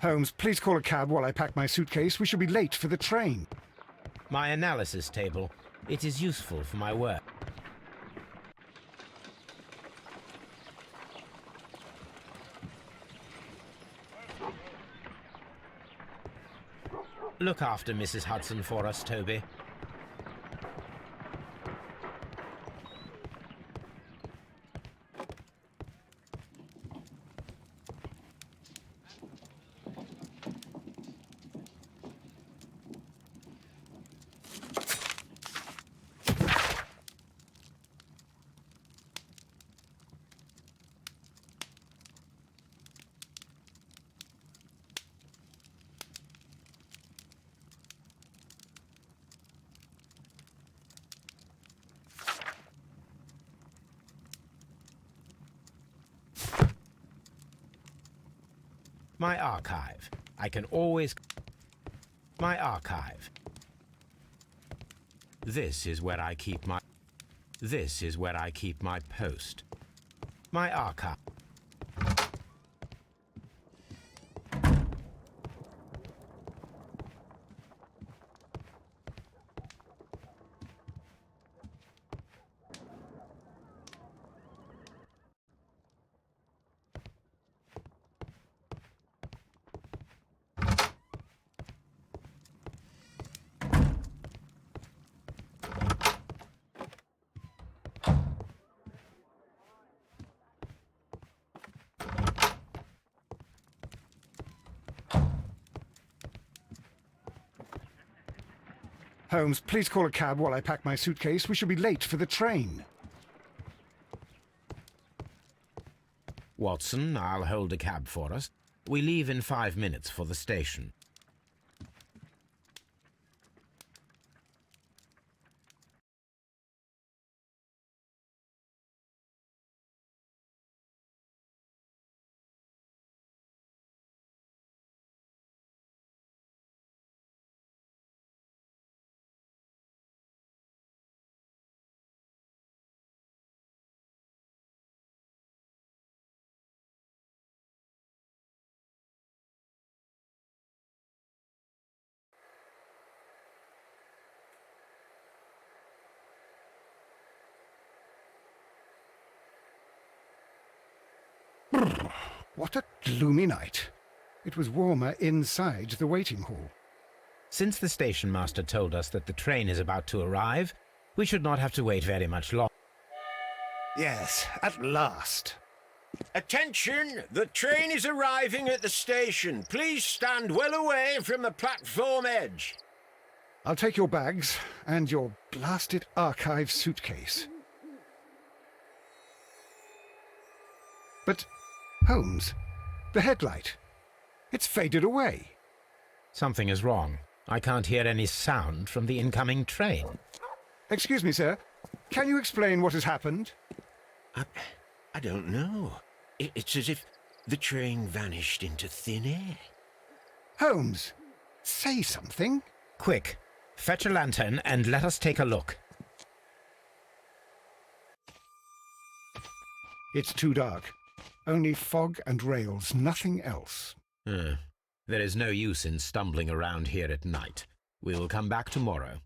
Holmes, please call a cab while I pack my suitcase. We shall be late for the train. My analysis table. It is useful for my work. Look after Mrs. Hudson for us, Toby. My archive. I can always... My archive. This is where I keep my... This is where I keep my post. My archive. Holmes, please call a cab while I pack my suitcase. We shall be late for the train. Watson, I'll hold a cab for us. We leave in 5 minutes for the station. What a gloomy night. It was warmer inside the waiting hall. Since the station master told us that the train is about to arrive, we should not have to wait very much longer. Yes, at last. Attention! The train is arriving at the station. Please stand well away from the platform edge. I'll take your bags and your blasted archive suitcase. But, Holmes, the headlight. It's faded away. Something is wrong. I can't hear any sound from the incoming train. Excuse me, sir. Can you explain what has happened? I don't know. It's as if the train vanished into thin air. Holmes, say something. Quick, fetch a lantern and let us take a look. It's too dark. Only fog and rails, nothing else. There is no use in stumbling around here at night. We will come back tomorrow.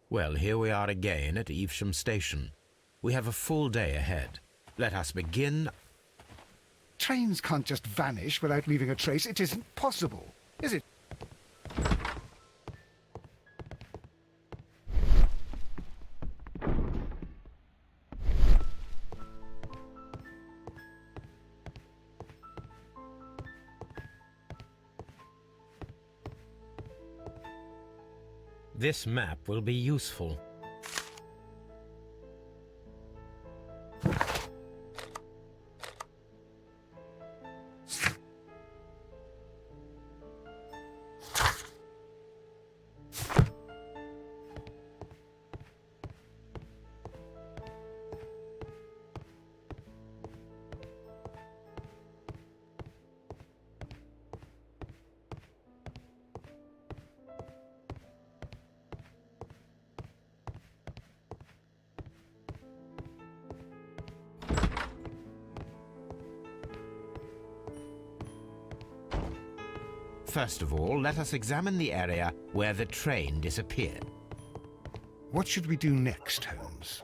Well, here we are again at Evesham Station. We have a full day ahead. Let us begin. Trains can't just vanish without leaving a trace. It isn't possible, is it? This map will be useful. First of all, let us examine the area where the train disappeared. What should we do next, Holmes?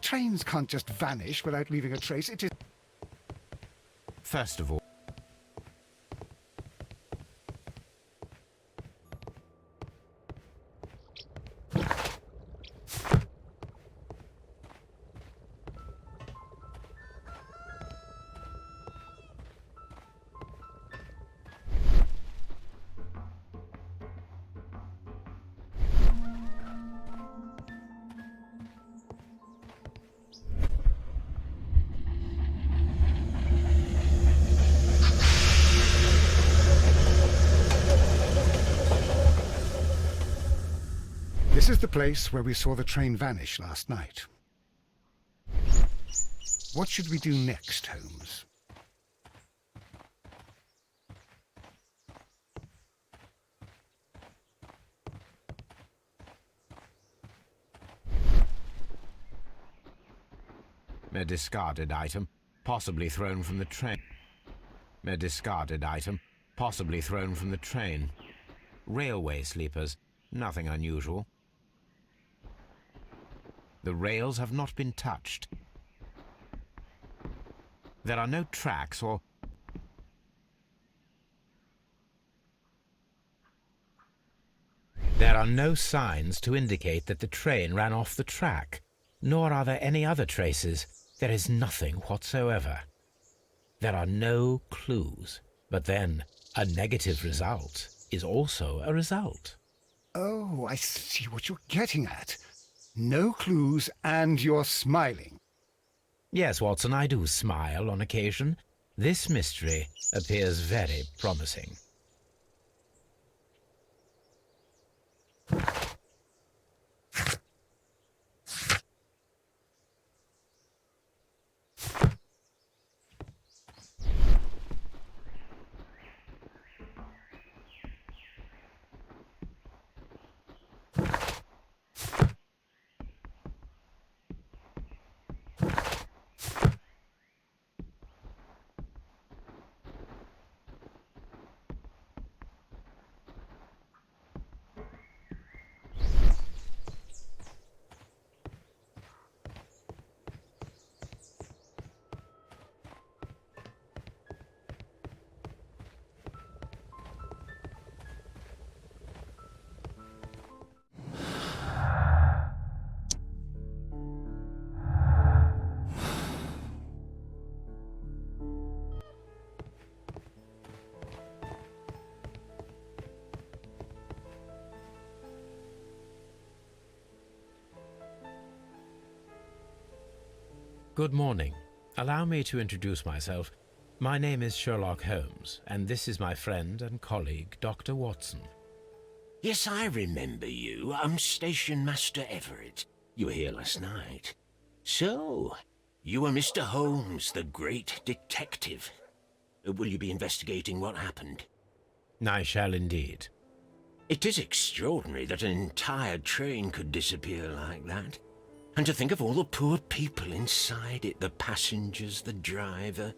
Trains can't just vanish without leaving a trace. It is... First of all, This is the place where we saw the train vanish last night. What should we do next, Holmes? a discarded item, possibly thrown from the train. A discarded item, possibly thrown from the train. Railway sleepers, nothing unusual. The rails have not been touched. There are no tracks or... There are no signs to indicate that the train ran off the track, nor are there any other traces. There is nothing whatsoever. There are no clues. But then, a negative result is also a result. Oh, I see what you're getting at. No clues, and you're smiling. Yes, Watson, I do smile on occasion. This mystery appears very promising. Good morning. Allow me to introduce myself. My name is Sherlock Holmes, and this is my friend and colleague, Dr. Watson. Yes, I remember you. I'm Station Master Everett. You were here last night. So, you are Mr. Holmes, the great detective. Will you be investigating what happened? I shall indeed. It is extraordinary that an entire train could disappear like that. And to think of all the poor people inside it, the passengers, the driver.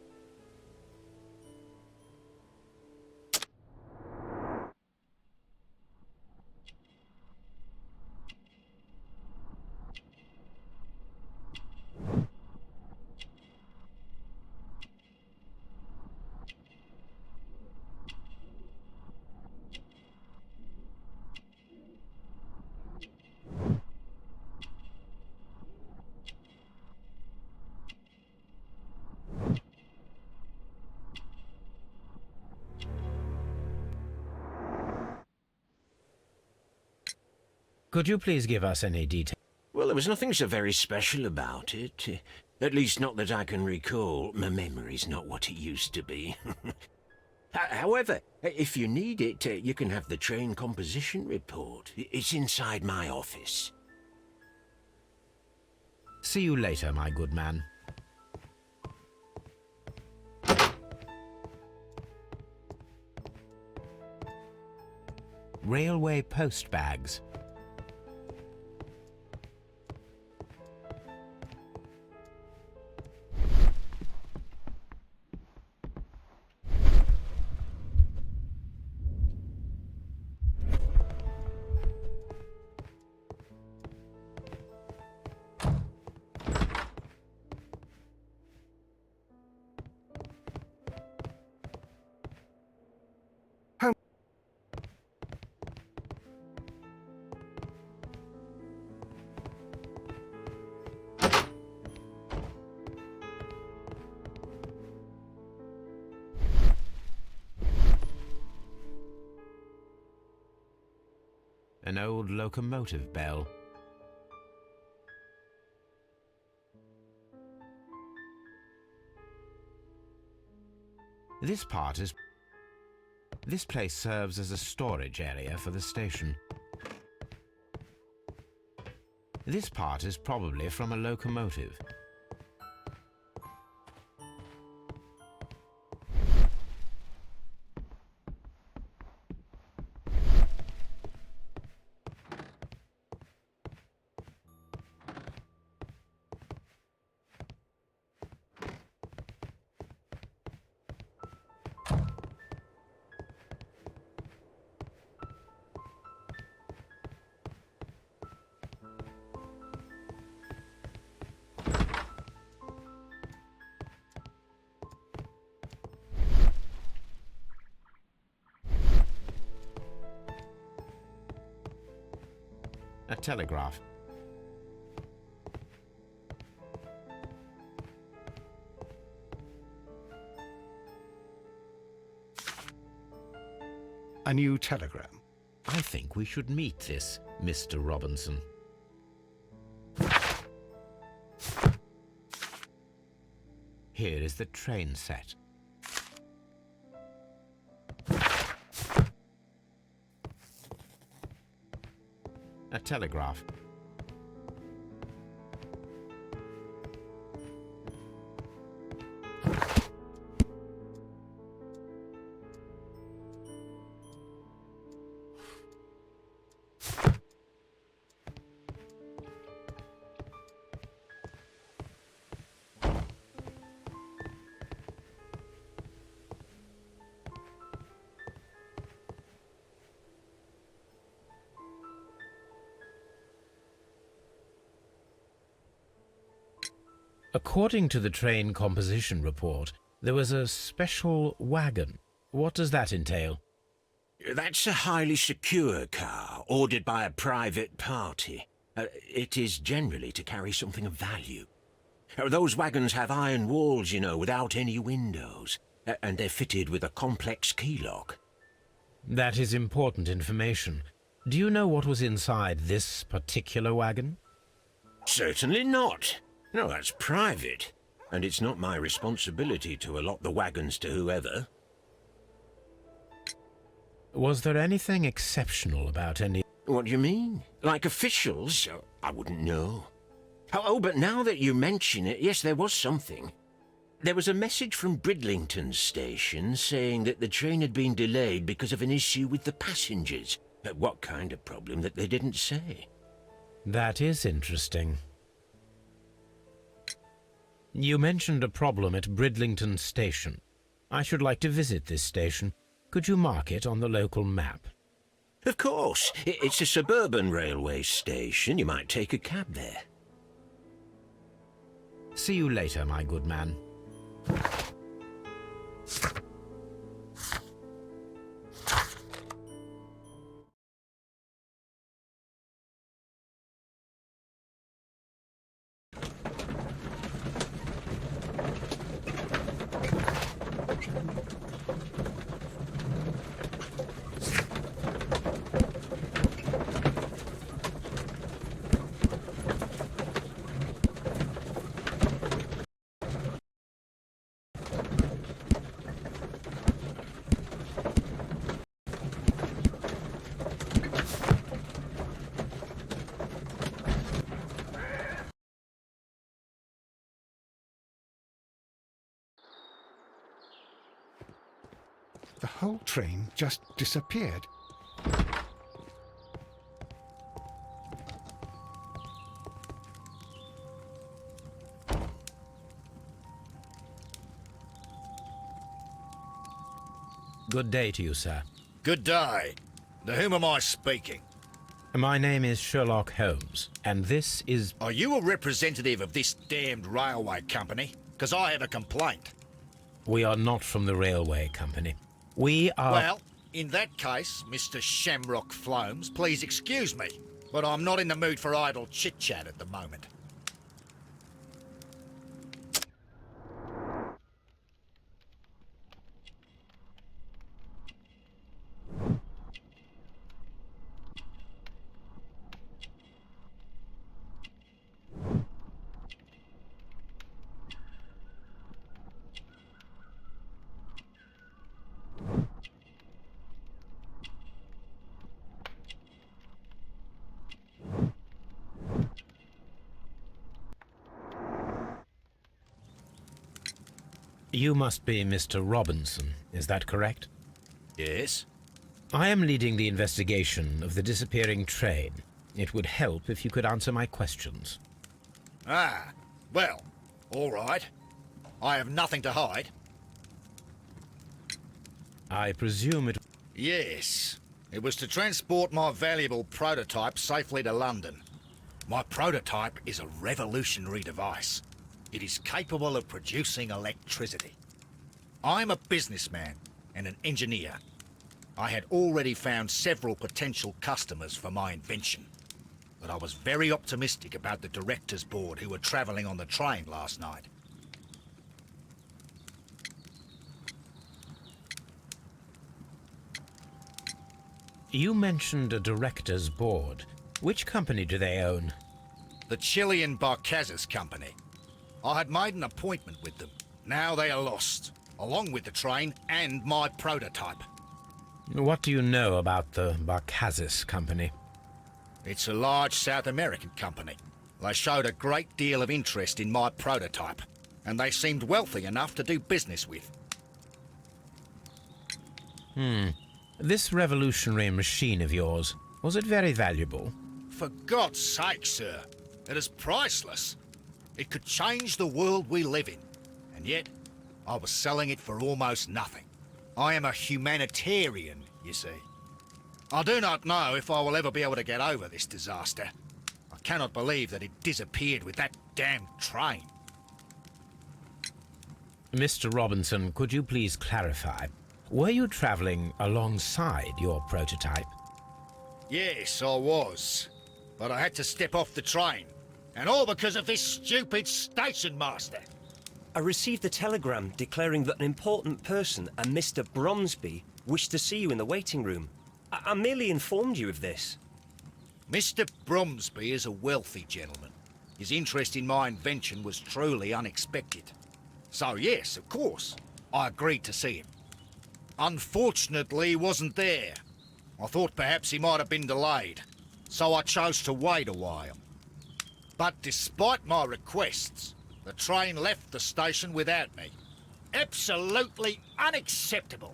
Could you please give us any details? Well, there was nothing so very special about it. At least not that I can recall. My memory's not what it used to be. However, if you need it, you can have the train composition report. It's inside my office. See you later, my good man. Railway post bags. An old locomotive bell. This place serves as a storage area for the station. This part is probably from a locomotive. A telegraph. A new telegram. I think we should meet this Mr. Robinson. Here is the train set. A telegraph. According to the train composition report, there was a special wagon. What does that entail? That's a highly secure car, ordered by a private party. It is generally to carry something of value. Those wagons have iron walls, you know, without any windows, and they're fitted with a complex key lock. That is important information. Do you know what was inside this particular wagon? Certainly not. No, that's private, and it's not my responsibility to allot the wagons to whoever. Was there anything exceptional about any... What do you mean? Like officials? I wouldn't know. Oh, but now that you mention it, yes, there was something. There was a message from Bridlington station saying that the train had been delayed because of an issue with the passengers. What kind of problem that they didn't say? That is interesting. You mentioned a problem at Bridlington station. I should like to visit this station. Could you mark it on the local map? Of course. It's a suburban railway station. You might take a cab there. See you later, my good man. whole train just disappeared. Good day to you, sir. Good day. To whom am I speaking? My name is Sherlock Holmes, and this is... Are you a representative of this damned railway company? Because I have a complaint. We are not from the railway company. We are... Well, in that case, Mr. Shamrock Flomes, please excuse me, but I'm not in the mood for idle chit-chat at the moment. You must be Mr. Robinson, is that correct? Yes? I am leading the investigation of the disappearing train. It would help if you could answer my questions. Ah, well, all right. I have nothing to hide. I presume it... Yes. It was to transport my valuable prototype safely to London. My prototype is a revolutionary device. It is capable of producing electricity. I'm a businessman and an engineer. I had already found several potential customers for my invention, but I was very optimistic about the directors' board who were travelling on the train last night. You mentioned a director's board. Which company do they own? The Chilean Barcazes Company. I had made an appointment with them. Now they are lost, along with the train and my prototype. What do you know about the Barcazes Company? It's a large South American company. They showed a great deal of interest in my prototype, and they seemed wealthy enough to do business with. This revolutionary machine of yours, was it very valuable? For God's sake, sir, it is priceless. It could change the world we live in, and yet I was selling it for almost nothing. I am a humanitarian, you see. I do not know if I will ever be able to get over this disaster. I cannot believe that it disappeared with that damned train. Mr. Robinson, could you please clarify? Were you traveling alongside your prototype? Yes, I was. But I had to step off the train. And all because of this stupid station master. I received a telegram declaring that an important person, a Mr. Bromsby, wished to see you in the waiting room. I merely informed you of this. Mr. Bromsby is a wealthy gentleman. His interest in my invention was truly unexpected. So yes, of course, I agreed to see him. Unfortunately, he wasn't there. I thought perhaps he might have been delayed, so I chose to wait a while. But despite my requests, the train left the station without me. Absolutely unacceptable.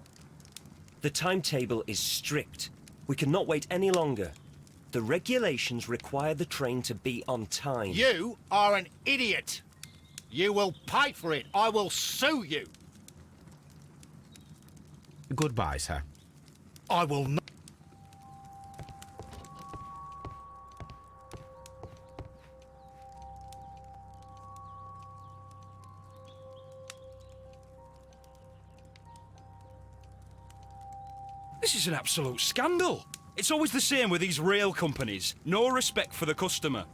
The timetable is strict. We cannot wait any longer. The regulations require the train to be on time. You are an idiot. You will pay for it. I will sue you. Goodbye, sir. I will not. This is an absolute scandal. It's always the same with these rail companies. No respect for the customer.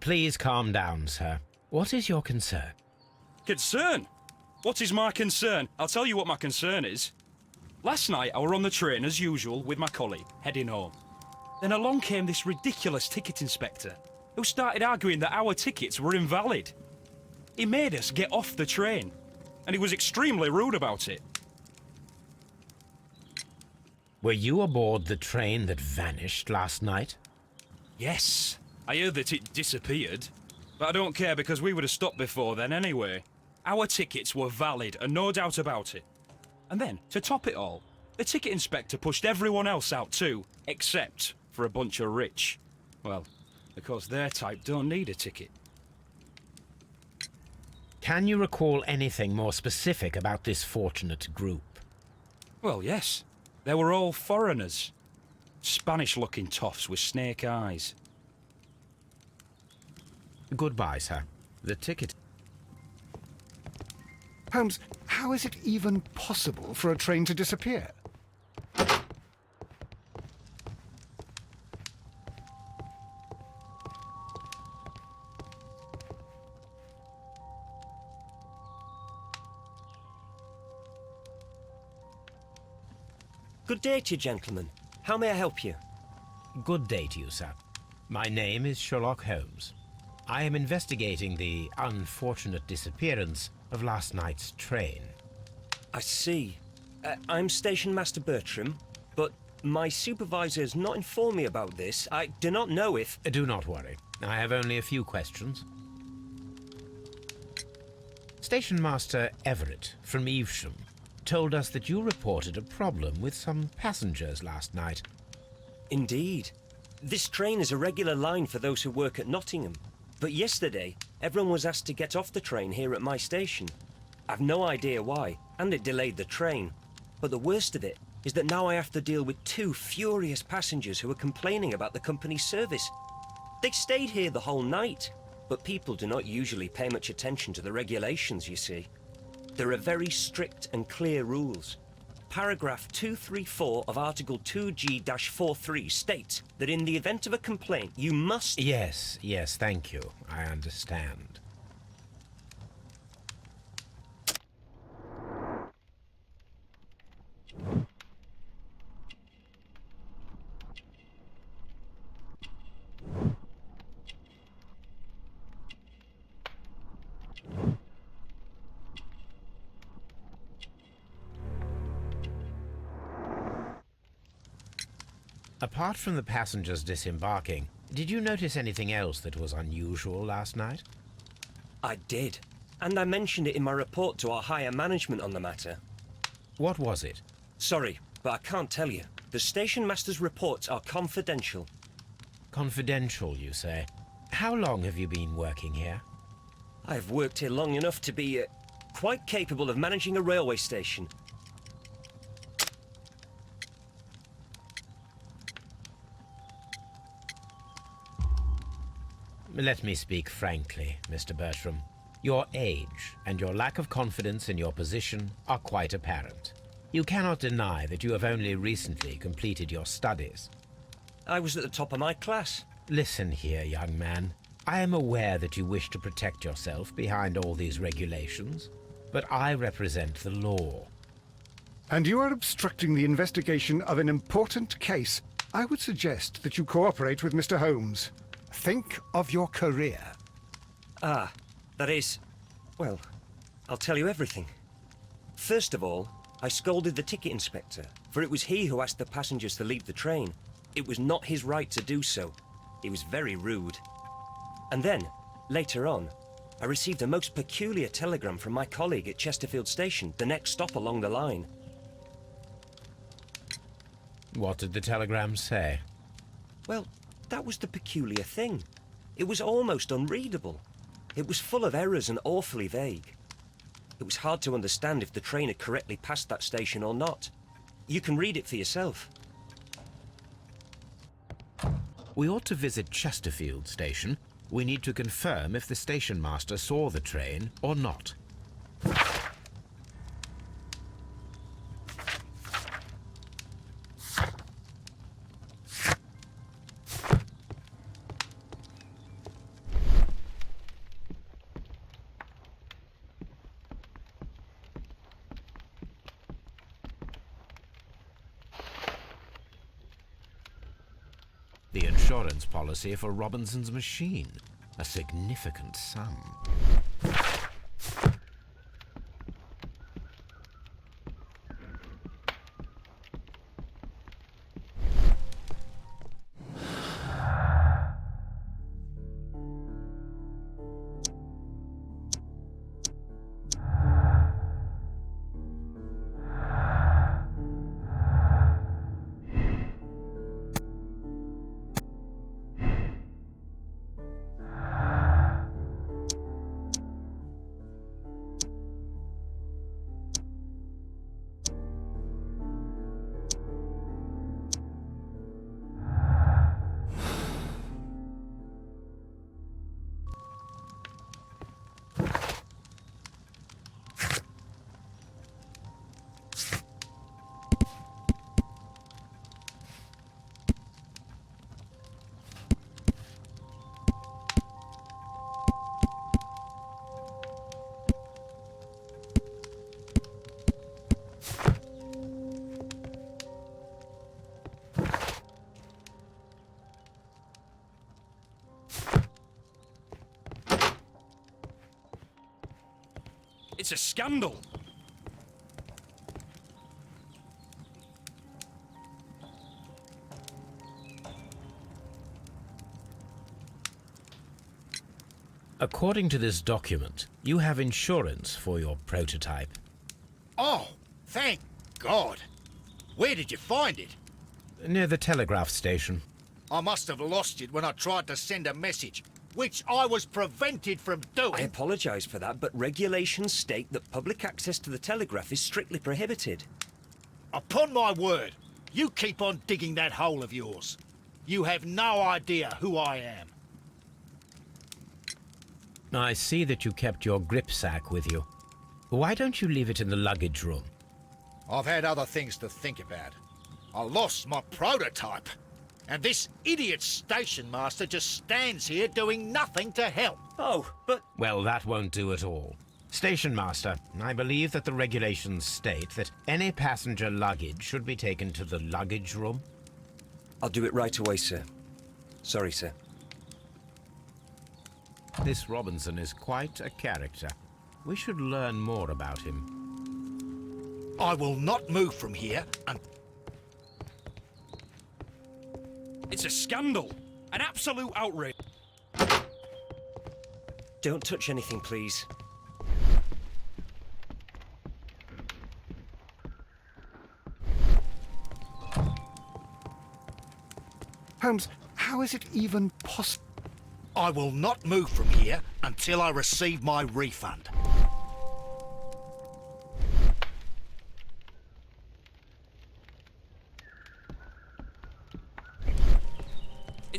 Please calm down, sir. What is your concern? Concern? What is my concern? I'll tell you what my concern is. Last night I were on the train as usual with my colleague, heading home. Then along came this ridiculous ticket inspector, who started arguing that our tickets were invalid. He made us get off the train, and he was extremely rude about it. Were you aboard the train that vanished last night? Yes, I heard that it disappeared, but I don't care because we would have stopped before then anyway. Our tickets were valid and no doubt about it. And then, to top it all, the ticket inspector pushed everyone else out too, except for a bunch of rich. Well, because their type don't need a ticket. Can you recall anything more specific about this fortunate group? Well, yes. They were all foreigners. Spanish-looking toffs with snake eyes. Goodbye, sir. The ticket... Holmes, how is it even possible for a train to disappear? Good day to you, gentlemen. How may I help you? Good day to you, sir. My name is Sherlock Holmes. I am investigating the unfortunate disappearance of last night's train. I see. I'm Station Master Bertram, but my supervisor has not informed me about this. I do not know if... Do not worry. I have only a few questions. Station Master Everett from Evesham told us that you reported a problem with some passengers last night. Indeed. This train is a regular line for those who work at Nottingham. But yesterday, everyone was asked to get off the train here at my station. I've no idea why, and it delayed the train. But the worst of it is that now I have to deal with two furious passengers who are complaining about the company's service. They stayed here the whole night, but people do not usually pay much attention to the regulations, you see. There are very strict and clear rules. Paragraph 234 of Article 2G-43 states that in the event of a complaint, you must... Yes, thank you. I understand. Apart from the passengers disembarking, did you notice anything else that was unusual last night? I did, and I mentioned it in my report to our higher management on the matter. What was it? Sorry, but I can't tell you. The station master's reports are confidential. Confidential, you say? How long have you been working here? I've worked here long enough to be quite capable of managing a railway station. Let me speak frankly, Mr. Bertram. Your age and your lack of confidence in your position are quite apparent. You cannot deny that you have only recently completed your studies. I was at the top of my class. Listen here, young man. I am aware that you wish to protect yourself behind all these regulations, but I represent the law. And you are obstructing the investigation of an important case. I would suggest that you cooperate with Mr. Holmes. Think of your career. Ah, that is... well, I'll tell you everything. First of all, I scolded the ticket inspector, for it was he who asked the passengers to leave the train. It was not his right to do so. He was very rude. And then, later on, I received a most peculiar telegram from my colleague at Chesterfield Station, the next stop along the line. What did the telegram say? Well, that was the peculiar thing. It was almost unreadable. It was full of errors and awfully vague. It was hard to understand if the train had correctly passed that station or not. You can read it for yourself. We ought to visit Chesterfield Station. We need to confirm if the station master saw the train or not. the insurance policy for Robinson's machine. A significant sum. It's a scandal! According to this document, you have insurance for your prototype. Oh, thank God. Where did you find it? Near the telegraph station. I must have lost it when I tried to send a message, which I was prevented from doing. I apologise for that, but regulations state that public access to the telegraph is strictly prohibited. Upon my word, you keep on digging that hole of yours. You have no idea who I am. I see that you kept your grip sack with you. Why don't you leave it in the luggage room? I've had other things to think about. I lost my prototype. And this idiot station master just stands here doing nothing to help. Oh, but... Well, that won't do at all. Station master, I believe that the regulations state that any passenger luggage should be taken to the luggage room. I'll do it right away, sir. Sorry, sir. This Robinson is quite a character. We should learn more about him. I will not move from here and... It's a scandal! An absolute outrage! Don't touch anything, please. Holmes, how is it even possible? I will not move from here until I receive my refund.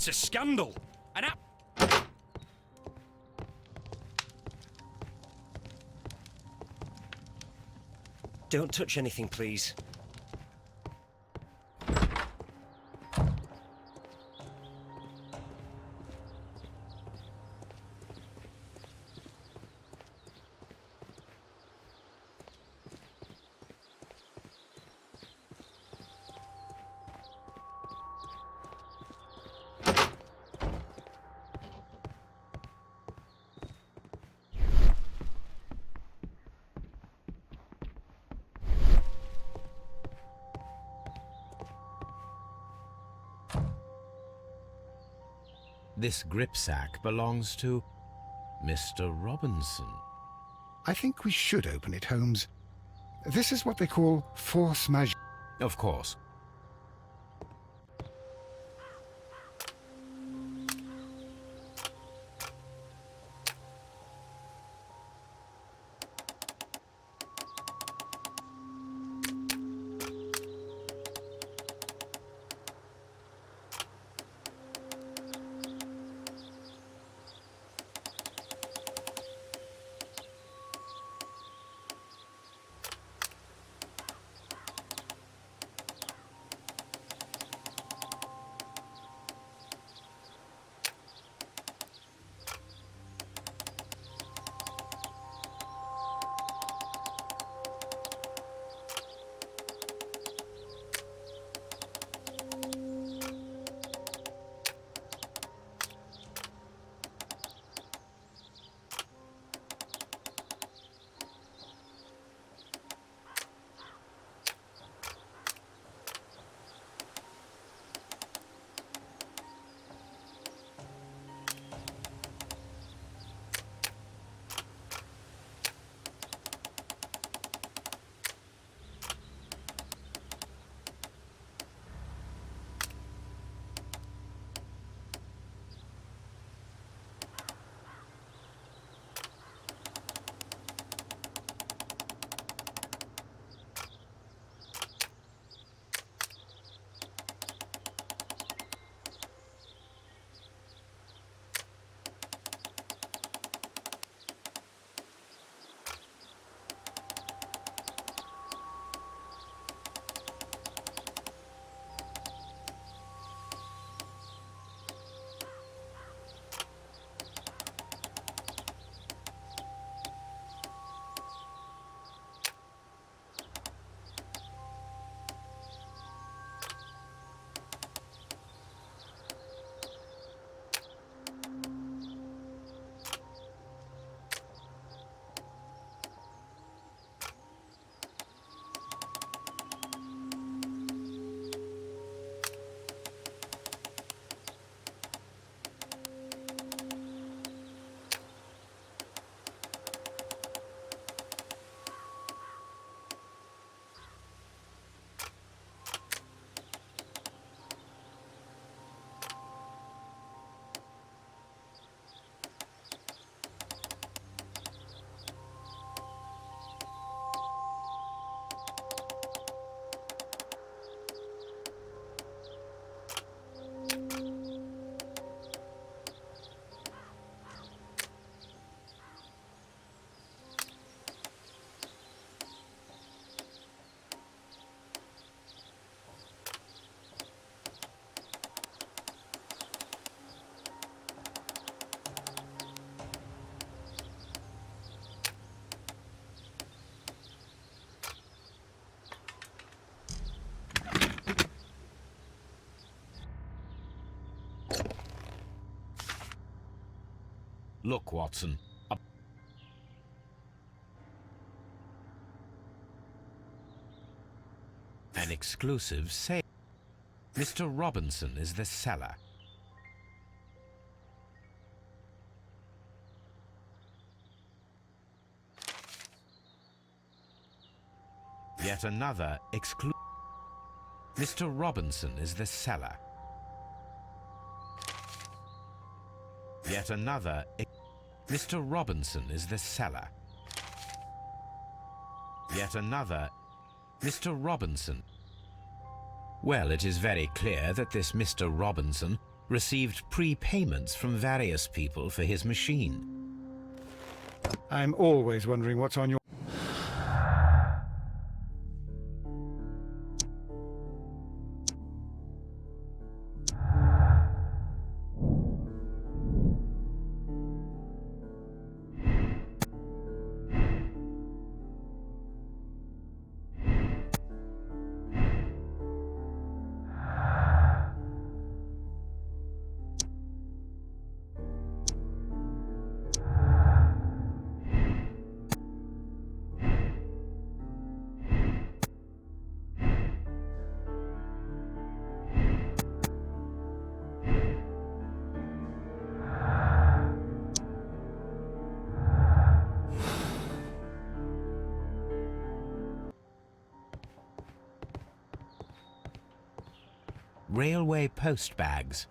It's a scandal! An Don't touch anything, please. This grip sack belongs to Mr. Robinson. I think we should open it, Holmes. This is what they call force majeure. Of course. Look, Watson. An exclusive sale. Mr. Robinson is the seller. Yet another exclusive. Mr. Robinson is the seller. Yet another. Mr. Robinson is the seller. Yet another. Mr. Robinson. Well, it is very clear that this Mr. Robinson received prepayments from various people for his machine. I'm always wondering what's on your... Railway post bags.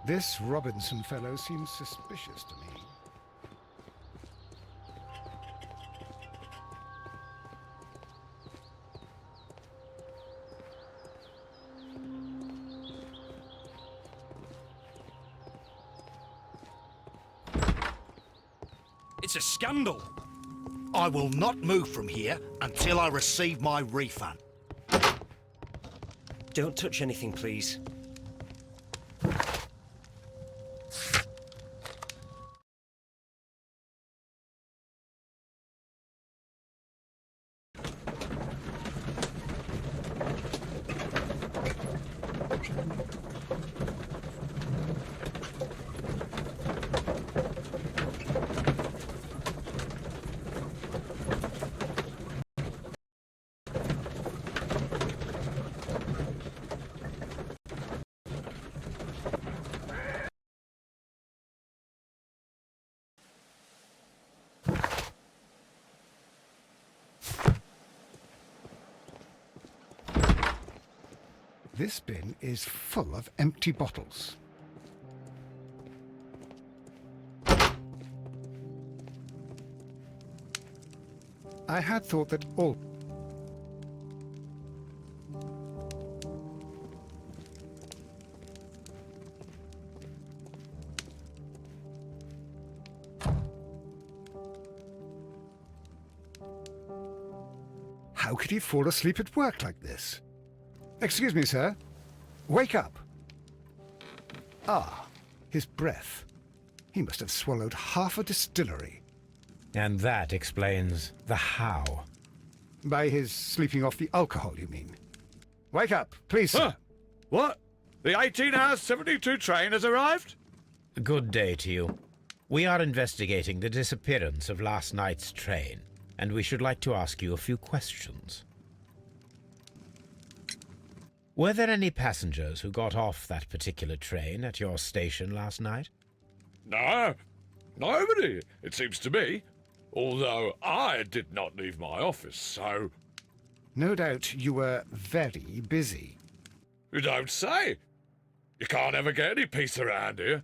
This Robinson fellow seems suspicious to me. It's a scandal. I will not move from here until I receive my refund. Don't touch anything, please. This bin is full of empty bottles. I had thought that all... How could he fall asleep at work like this? Excuse me, sir. Wake up. Ah, his breath. He must have swallowed half a distillery. And that explains the how. By his sleeping off the alcohol, you mean? Wake up, please, sir. Huh? What? The 18 hours 72 train has arrived? Good day to you. We are investigating the disappearance of last night's train, and we should like to ask you a few questions. Were there any passengers who got off that particular train at your station last night? No, nobody, it seems to me. Although I did not leave my office, so... No doubt you were very busy. You don't say. You can't ever get any peace around here.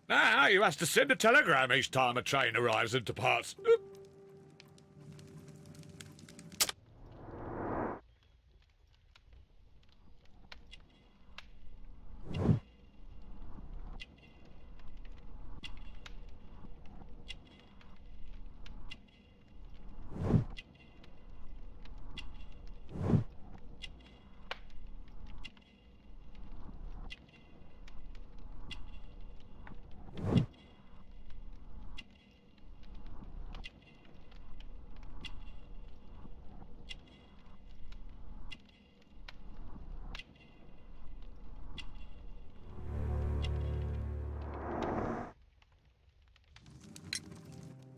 Now you have to send a telegram each time a train arrives and departs.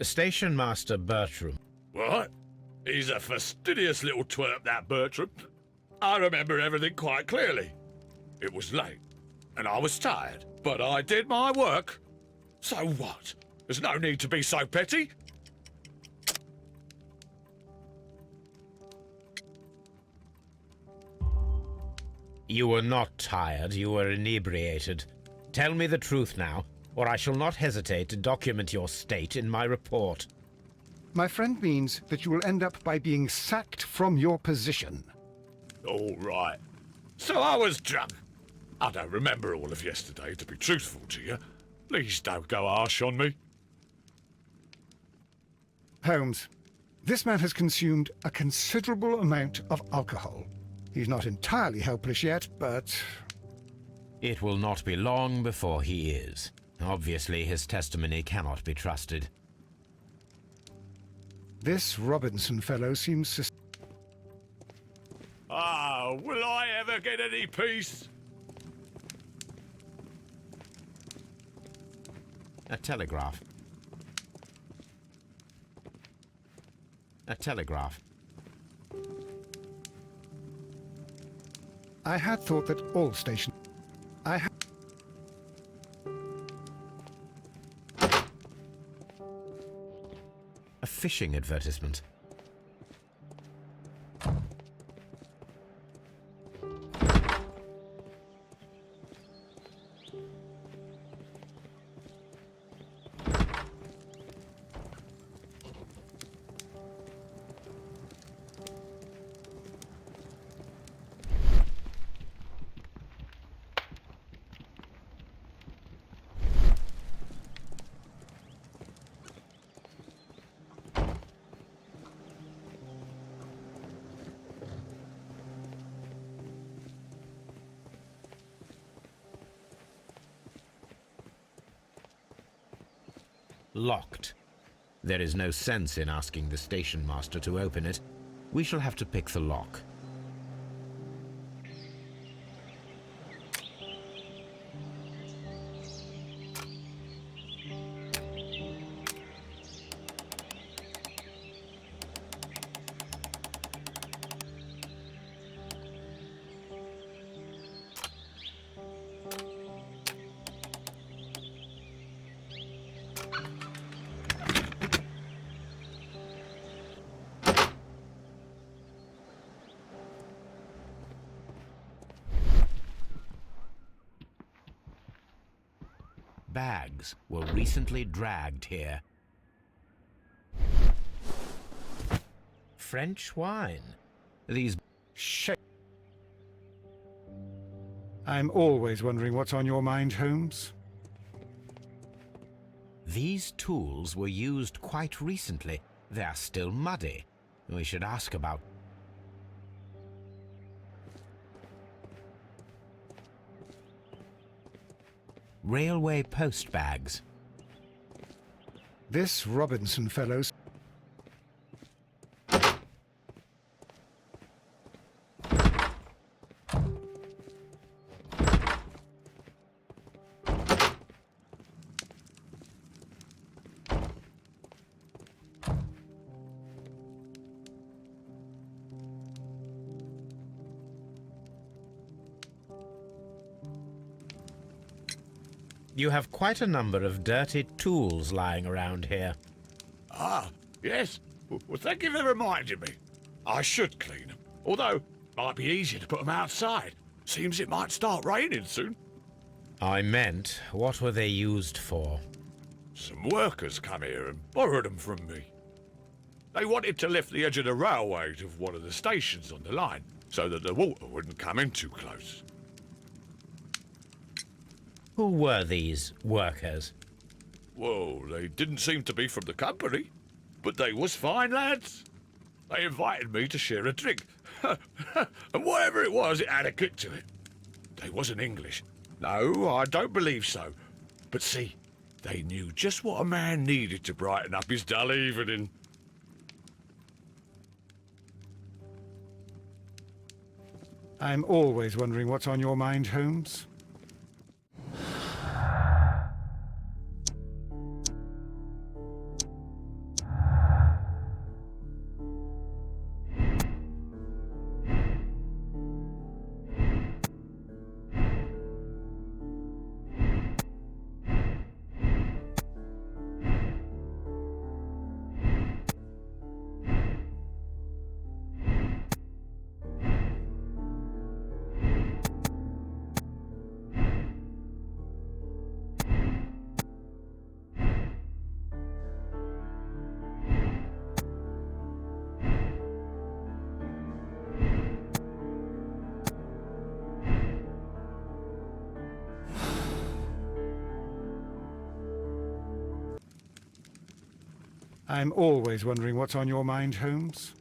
Station Master Bertram. What? He's a fastidious little twerp, that Bertram. I remember everything quite clearly. It was late, and I was tired, but I did my work. So what? There's no need to be so petty. You were not tired, you were inebriated. Tell me the truth now, or I shall not hesitate to document your state in my report. My friend means that you will end up by being sacked from your position. All right. So I was drunk. I don't remember all of yesterday, to be truthful to you. Please don't go harsh on me. Holmes, this man has consumed a considerable amount of alcohol. He's not entirely helpless yet, but... It will not be long before he is. Obviously, his testimony cannot be trusted. This Robinson fellow seems Ah, will I ever get any peace? A telegraph. A telegraph. I had thought that all stations... A fishing advertisement. Locked. There is no sense in asking the station master to open it. We shall have to pick the lock. Bags were recently dragged here. French wine. These... Shit. I'm always wondering what's on your mind, Holmes. These tools were used quite recently. They are still muddy. We should ask about... Railway post bags. This Robinson fellow's... You have quite a number of dirty tools lying around here. Ah, yes. Well, thank you for reminding me. I should clean them. Although, might be easier to put them outside. Seems it might start raining soon. I meant, what were they used for? Some workers come here and borrowed them from me. They wanted to lift the edge of the railway to one of the stations on the line, so that the water wouldn't come in too close. Who were these workers? Well, they didn't seem to be from the company, but they was fine lads. They invited me to share a drink, and whatever it was, it had a kick to it. They wasn't English. No, I don't believe so. But see, they knew just what a man needed to brighten up his dull evening. I'm always wondering what's on your mind, Holmes. I'm always wondering what's on your mind, Holmes.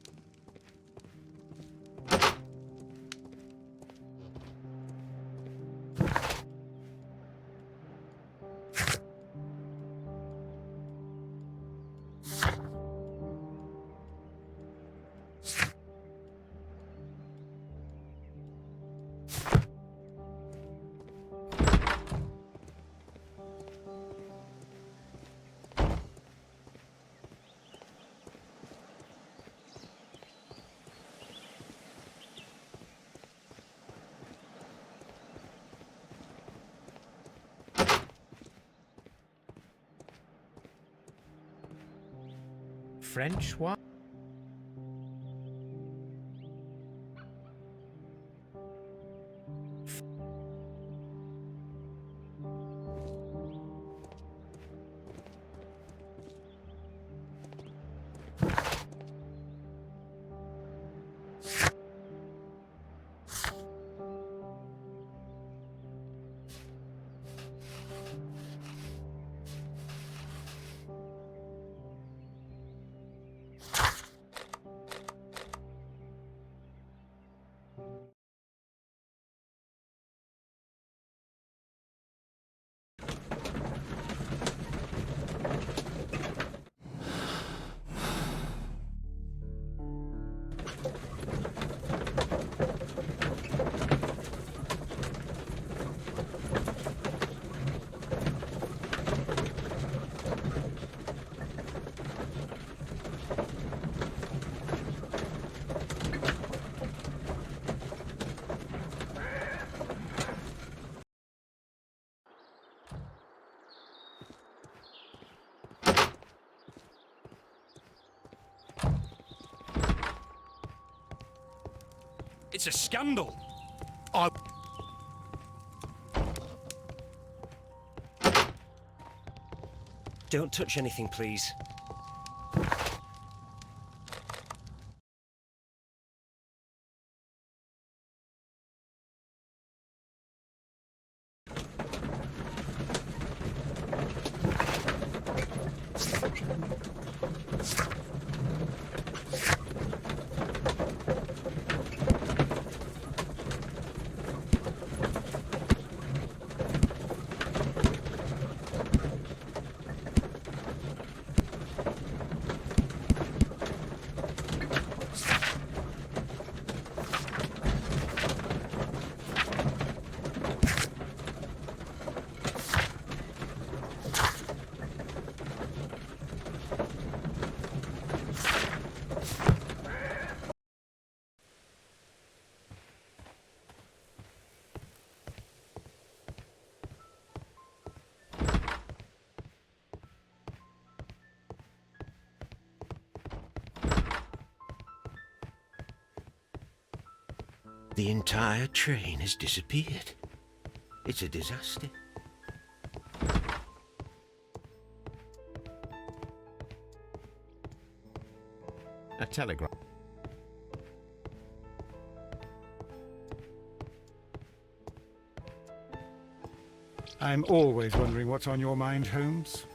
French one? It's a scandal. Don't touch anything, please. The entire train has disappeared. It's a disaster. A telegram. I'm always wondering what's on your mind, Holmes.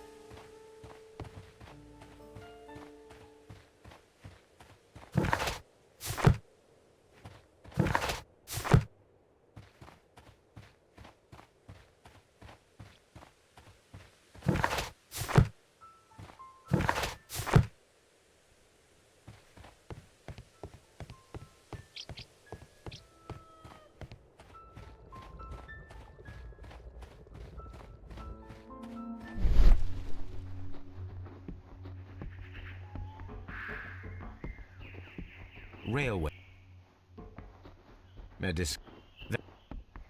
Railway.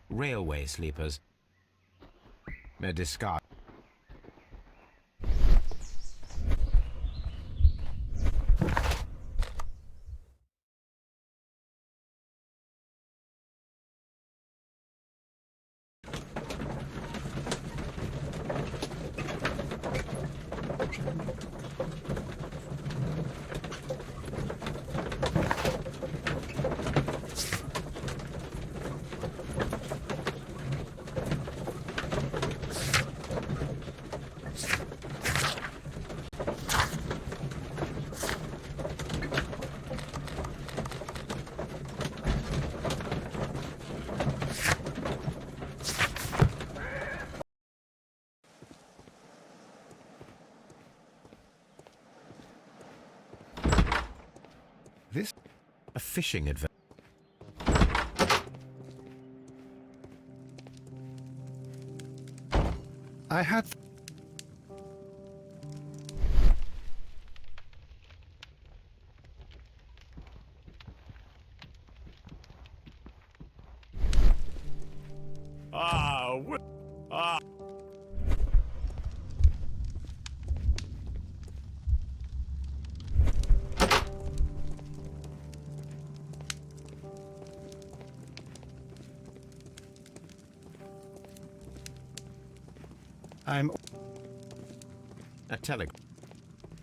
Railway sleepers. Discard. This? A fishing adventure. I had... I'm... A telegram.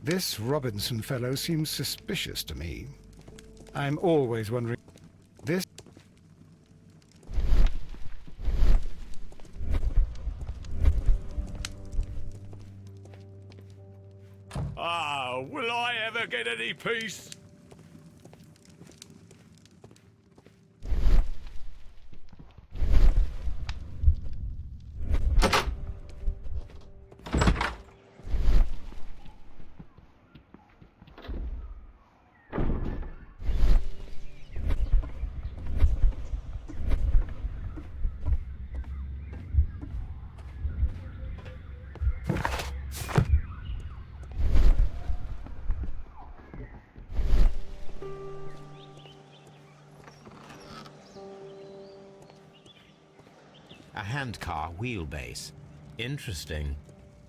This Robinson fellow seems suspicious to me. I'm always wondering... This... Will I ever get any peace? A handcar wheelbase. Interesting.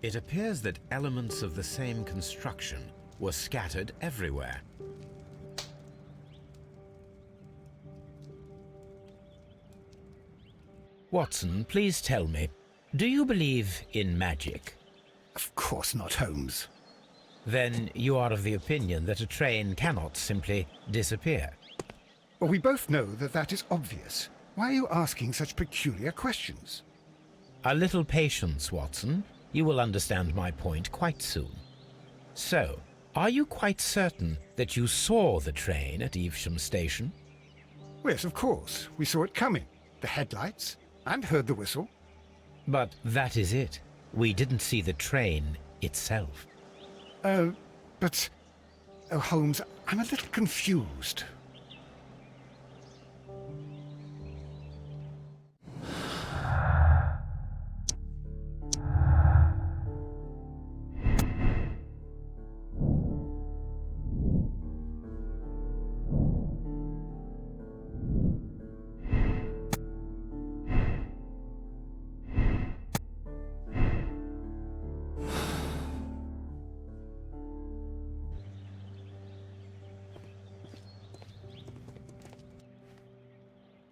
It appears that elements of the same construction were scattered everywhere. Watson, please tell me, do you believe in magic? Of course not, Holmes. Then you are of the opinion that a train cannot simply disappear. Well, we both know that that is obvious. Why are you asking such peculiar questions? A little patience, Watson. You will understand my point quite soon. So, are you quite certain that you saw the train at Evesham Station? Yes, of course. We saw it coming. The headlights, and heard the whistle. But that is it. We didn't see the train itself. But... Oh, Holmes, I'm a little confused.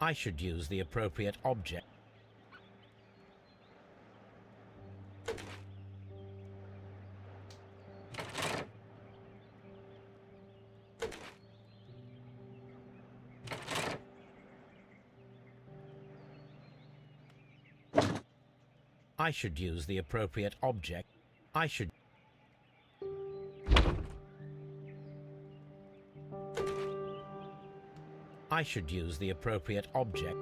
I should use the appropriate object. I should use the appropriate object. I should use the appropriate object.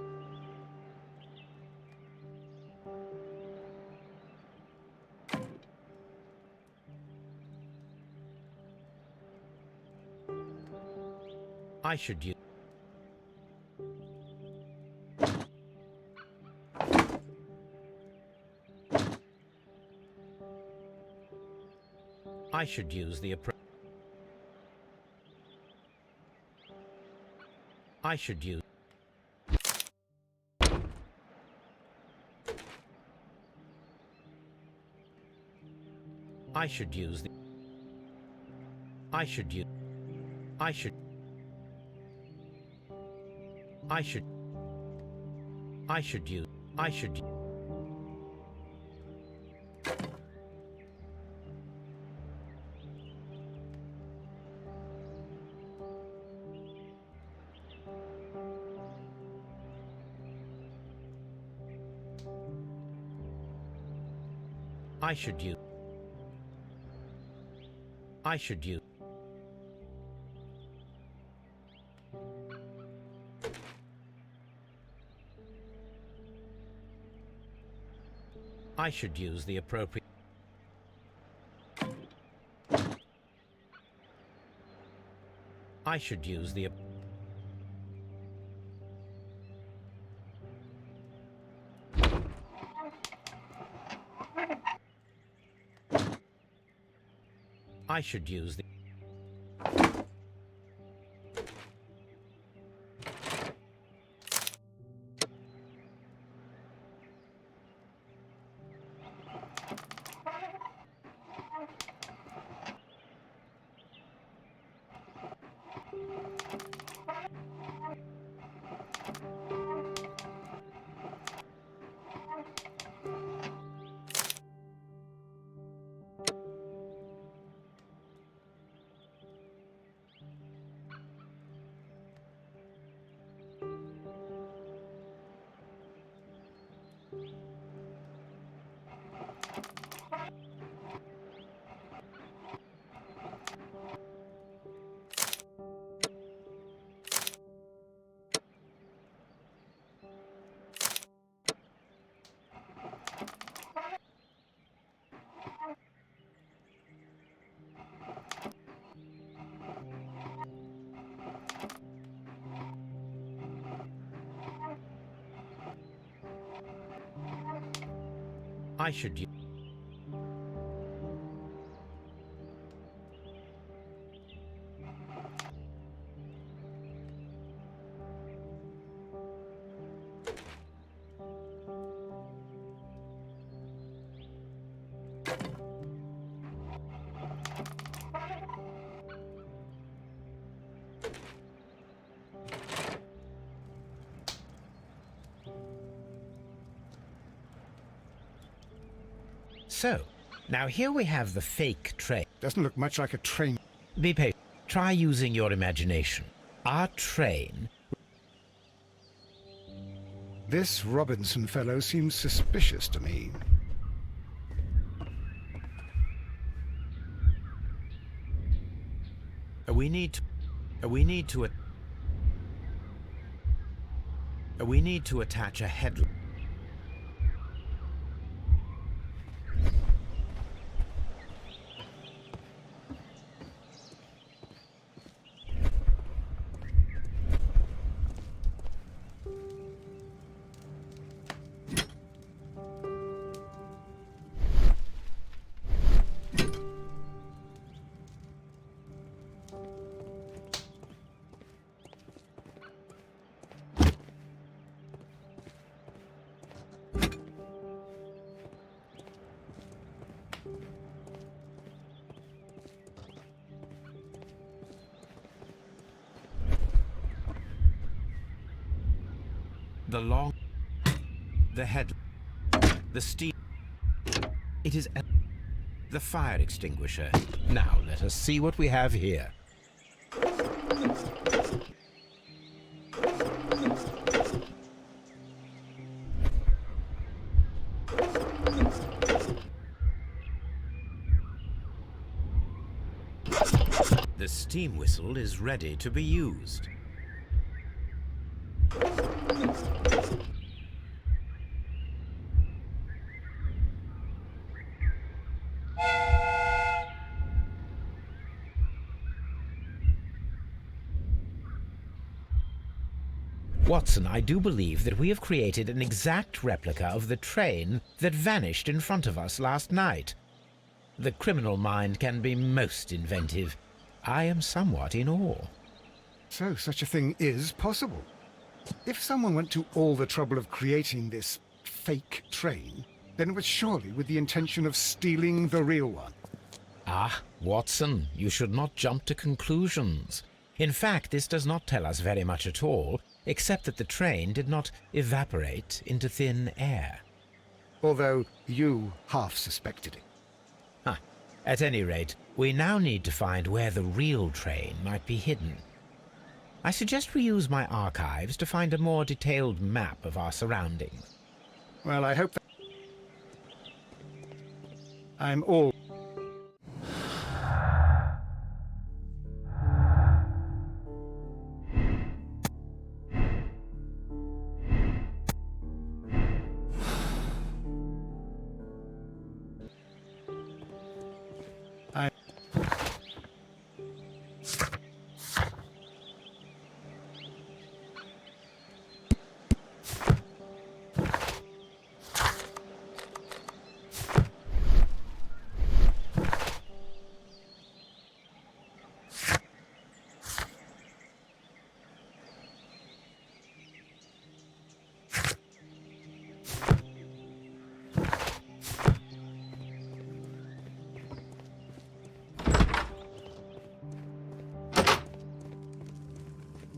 I should use I should use the appro- I should use I should use the I should use I should I should I should use I should I should use I should use I should use the appropriate I should use the I should use the I should use So, now here we have the fake train. Doesn't look much like a train. Be patient. Try using your imagination. Our train... This Robinson fellow seems suspicious to me. We need to attach a headlamp. The long... the head... the steam... It is... the fire extinguisher. Now let us see what we have here. The steam whistle is ready to be used. Watson, I do believe that we have created an exact replica of the train that vanished in front of us last night. The criminal mind can be most inventive. I am somewhat in awe. So such a thing is possible. If someone went to all the trouble of creating this fake train, then it was surely with the intention of stealing the real one. Ah, Watson, you should not jump to conclusions. In fact, this does not tell us very much at all, except that the train did not evaporate into thin air. Although you half suspected it. At any rate, we now need to find where the real train might be hidden. I suggest we use my archives to find a more detailed map of our surroundings. Well, I hope that... I'm all...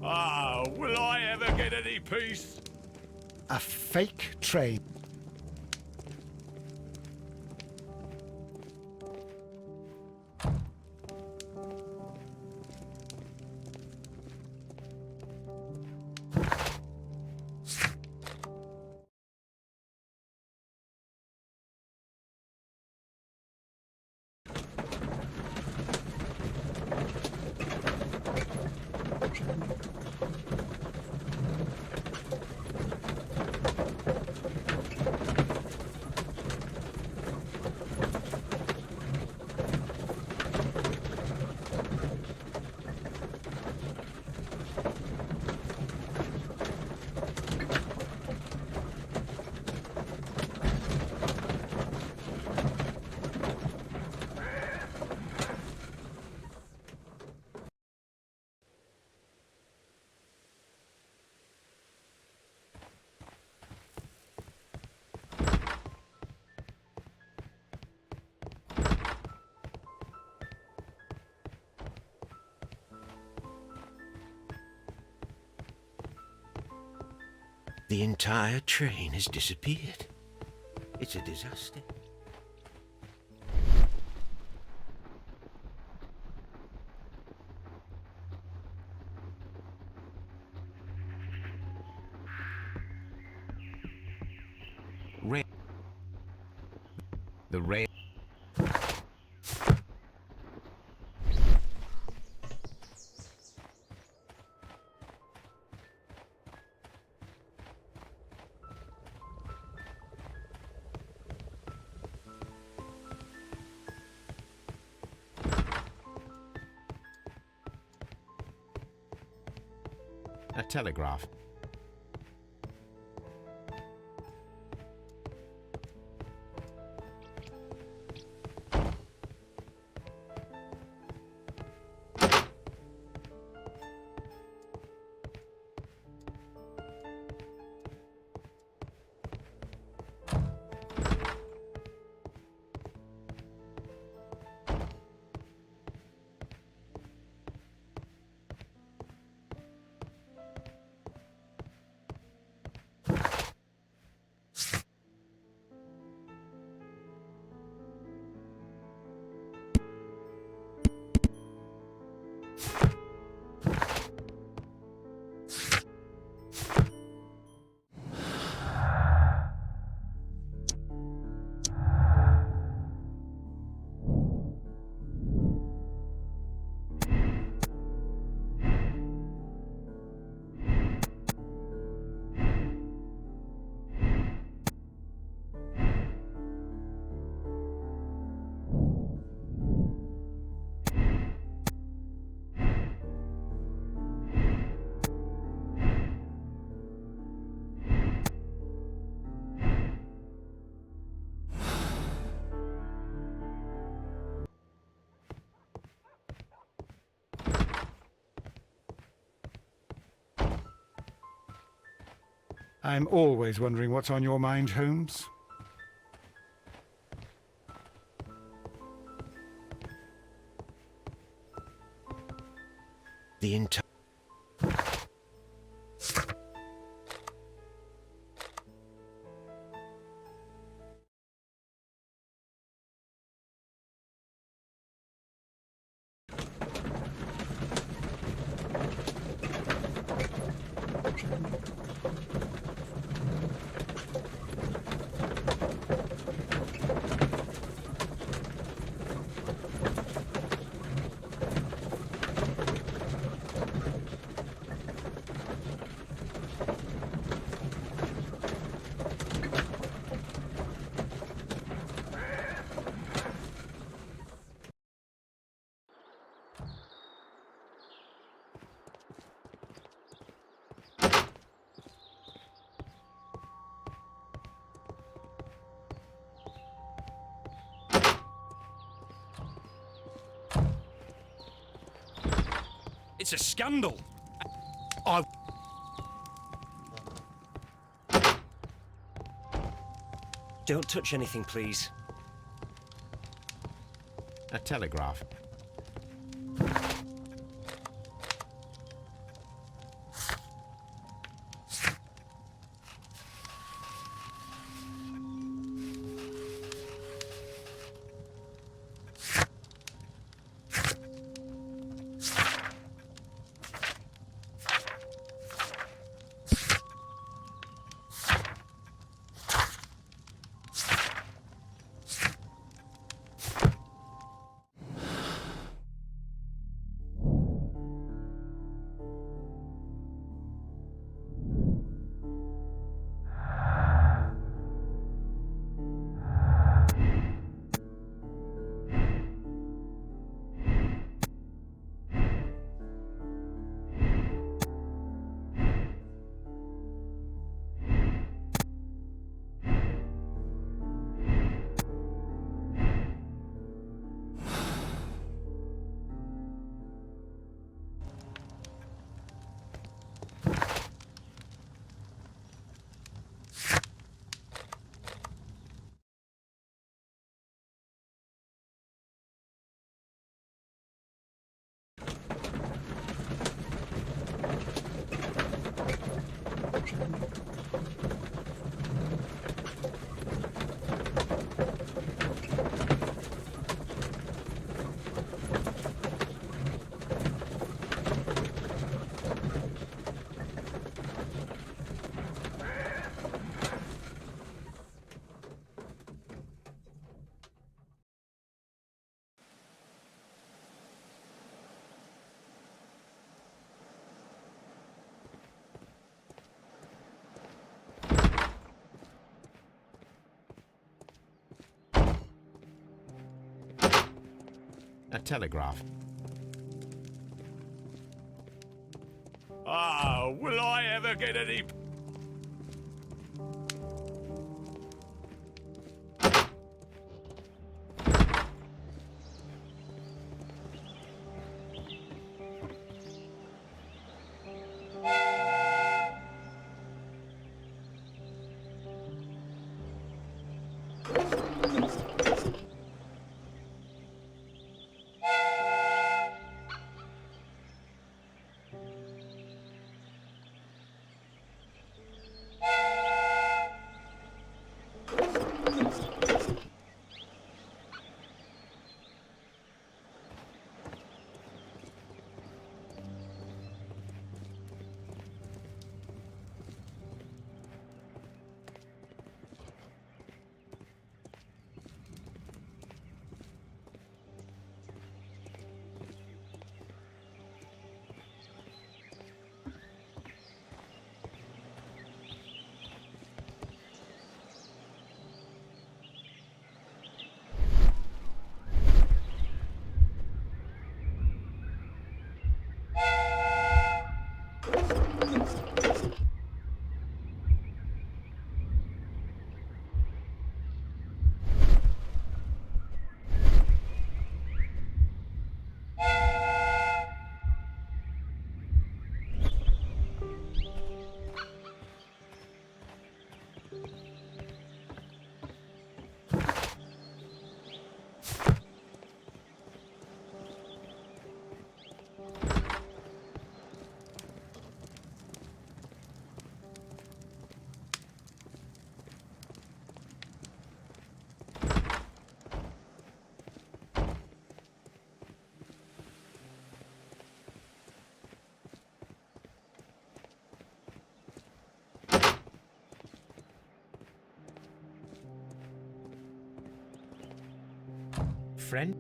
Ah, will I ever get any peace? A fake train. The entire train has disappeared. It's a disaster. The rail... A telegraph. I'm always wondering what's on your mind, Holmes. The entire... It's a scandal. Don't touch anything, please. A telegraph. A telegraph. Ah, will I ever get any... Friend?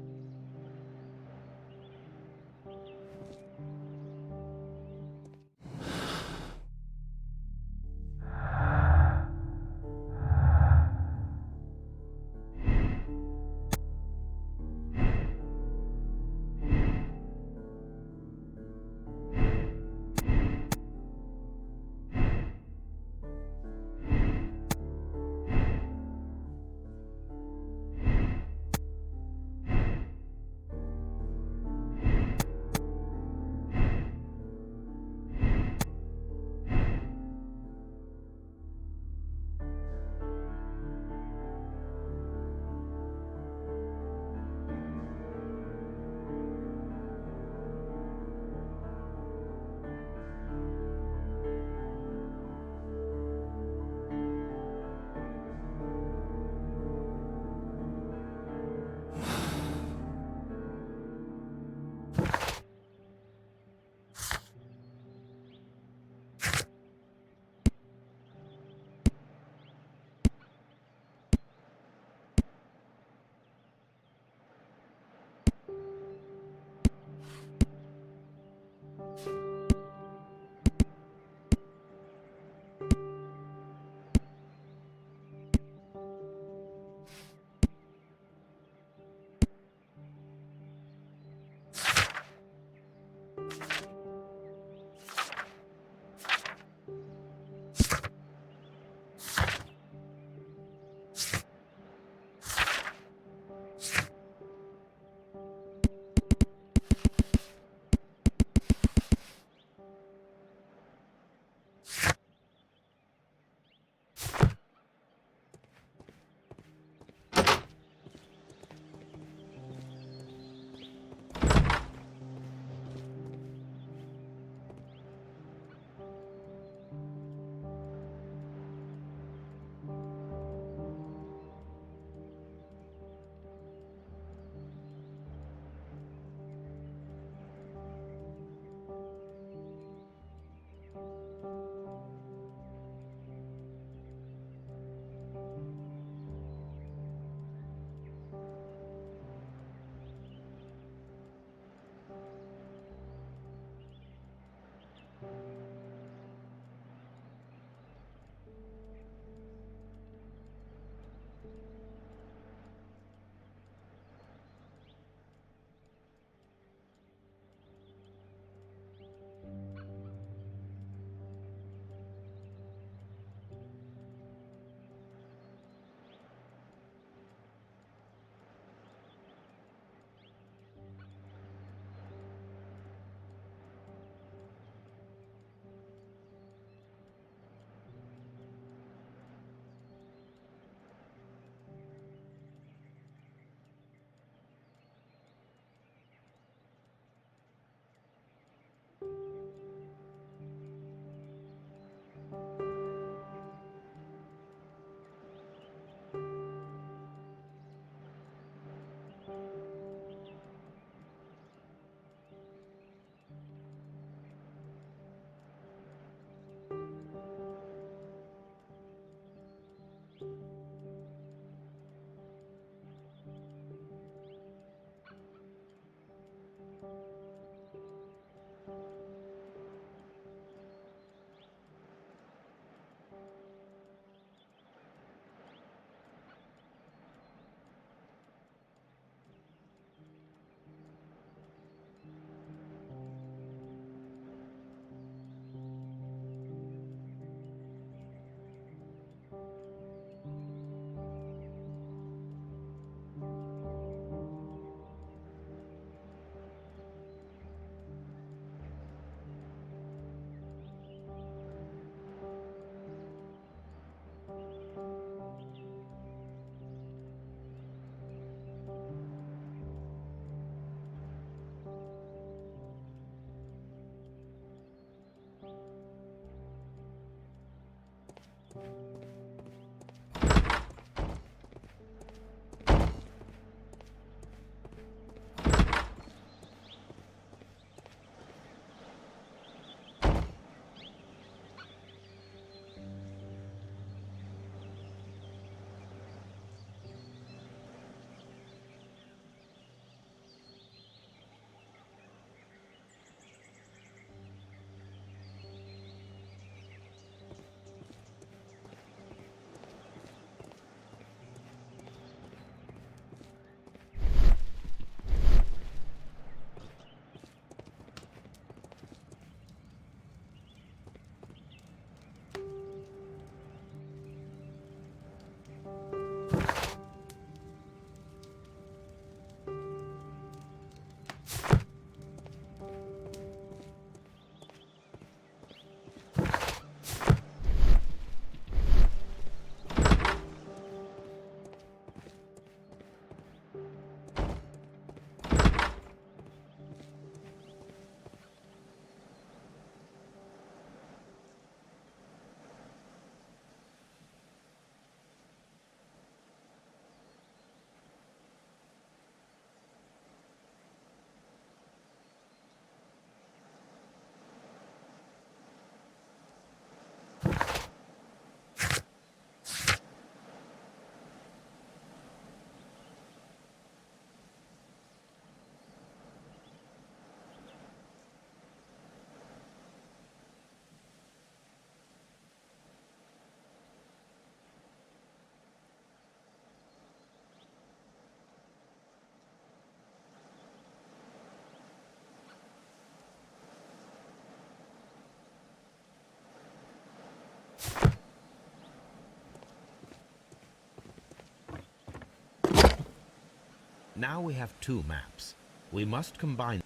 Now we have two maps. We must combine.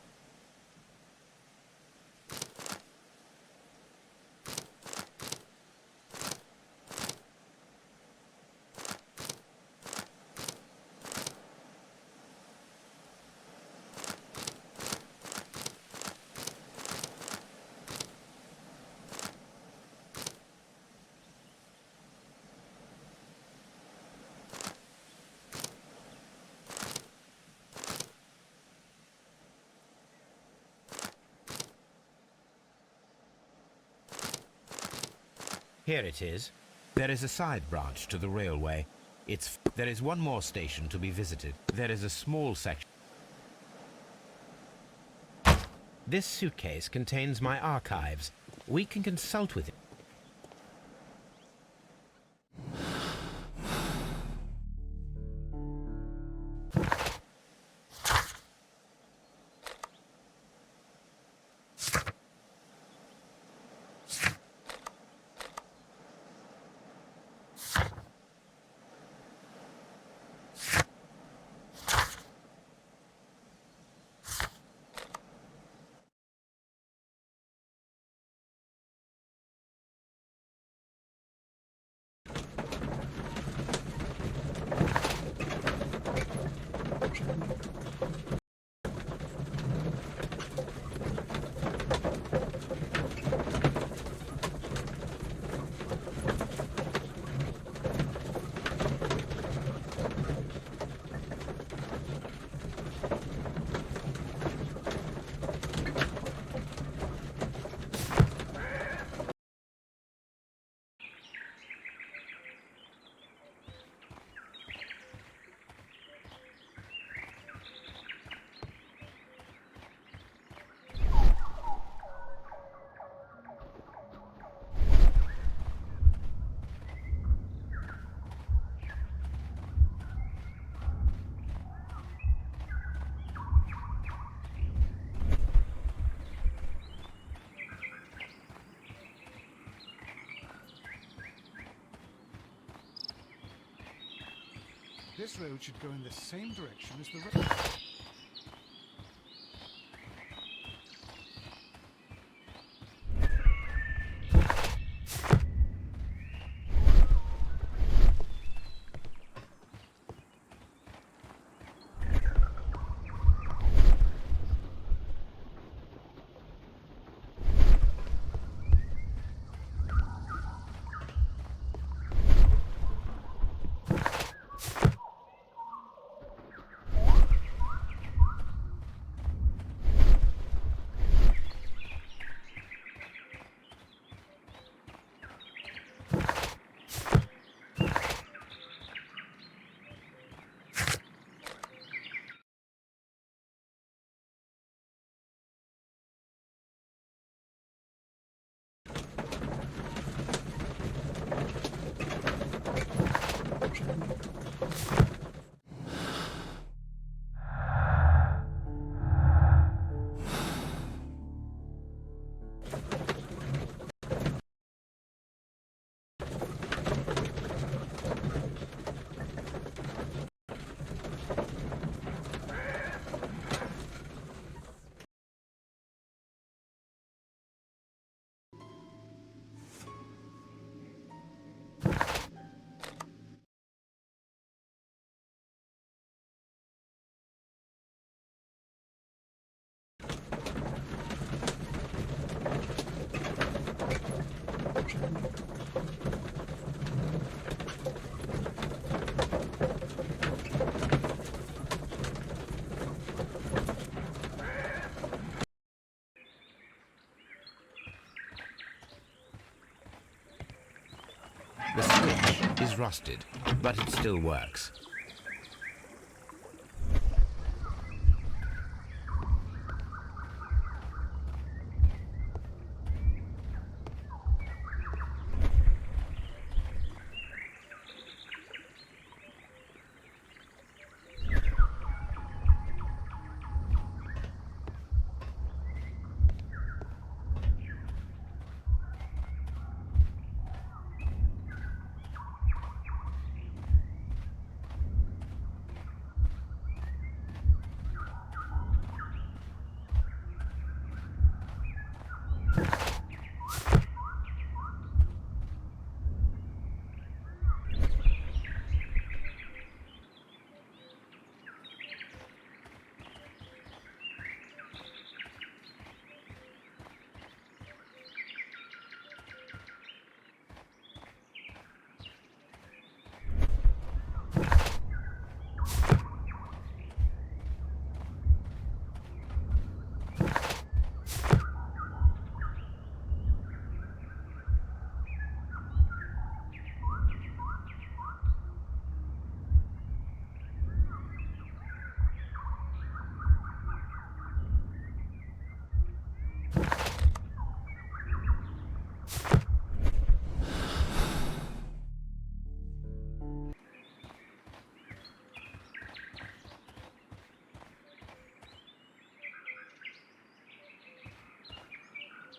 Here it is. There is a side branch to the railway. There is one more station to be visited. There is a small section. This suitcase contains my archives. We can consult with it. This road should go in the same direction as the road. The switch is rusted, but it still works.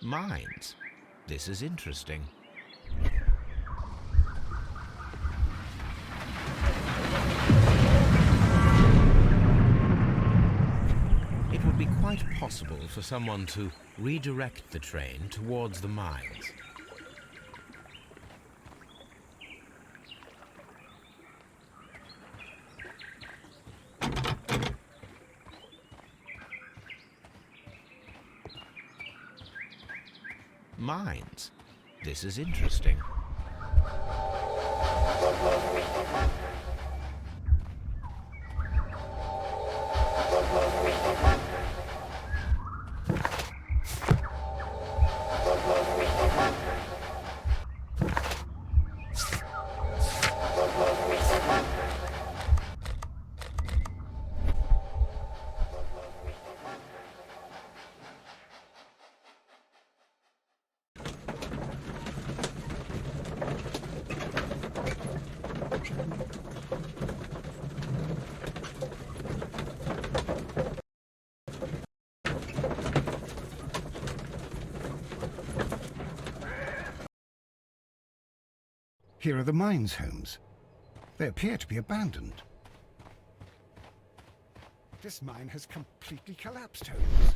Mines. This is interesting. It would be quite possible for someone to redirect the train towards the mines. Mines. This is interesting. Here are the mines, Holmes. They appear to be abandoned. This mine has completely collapsed, Holmes.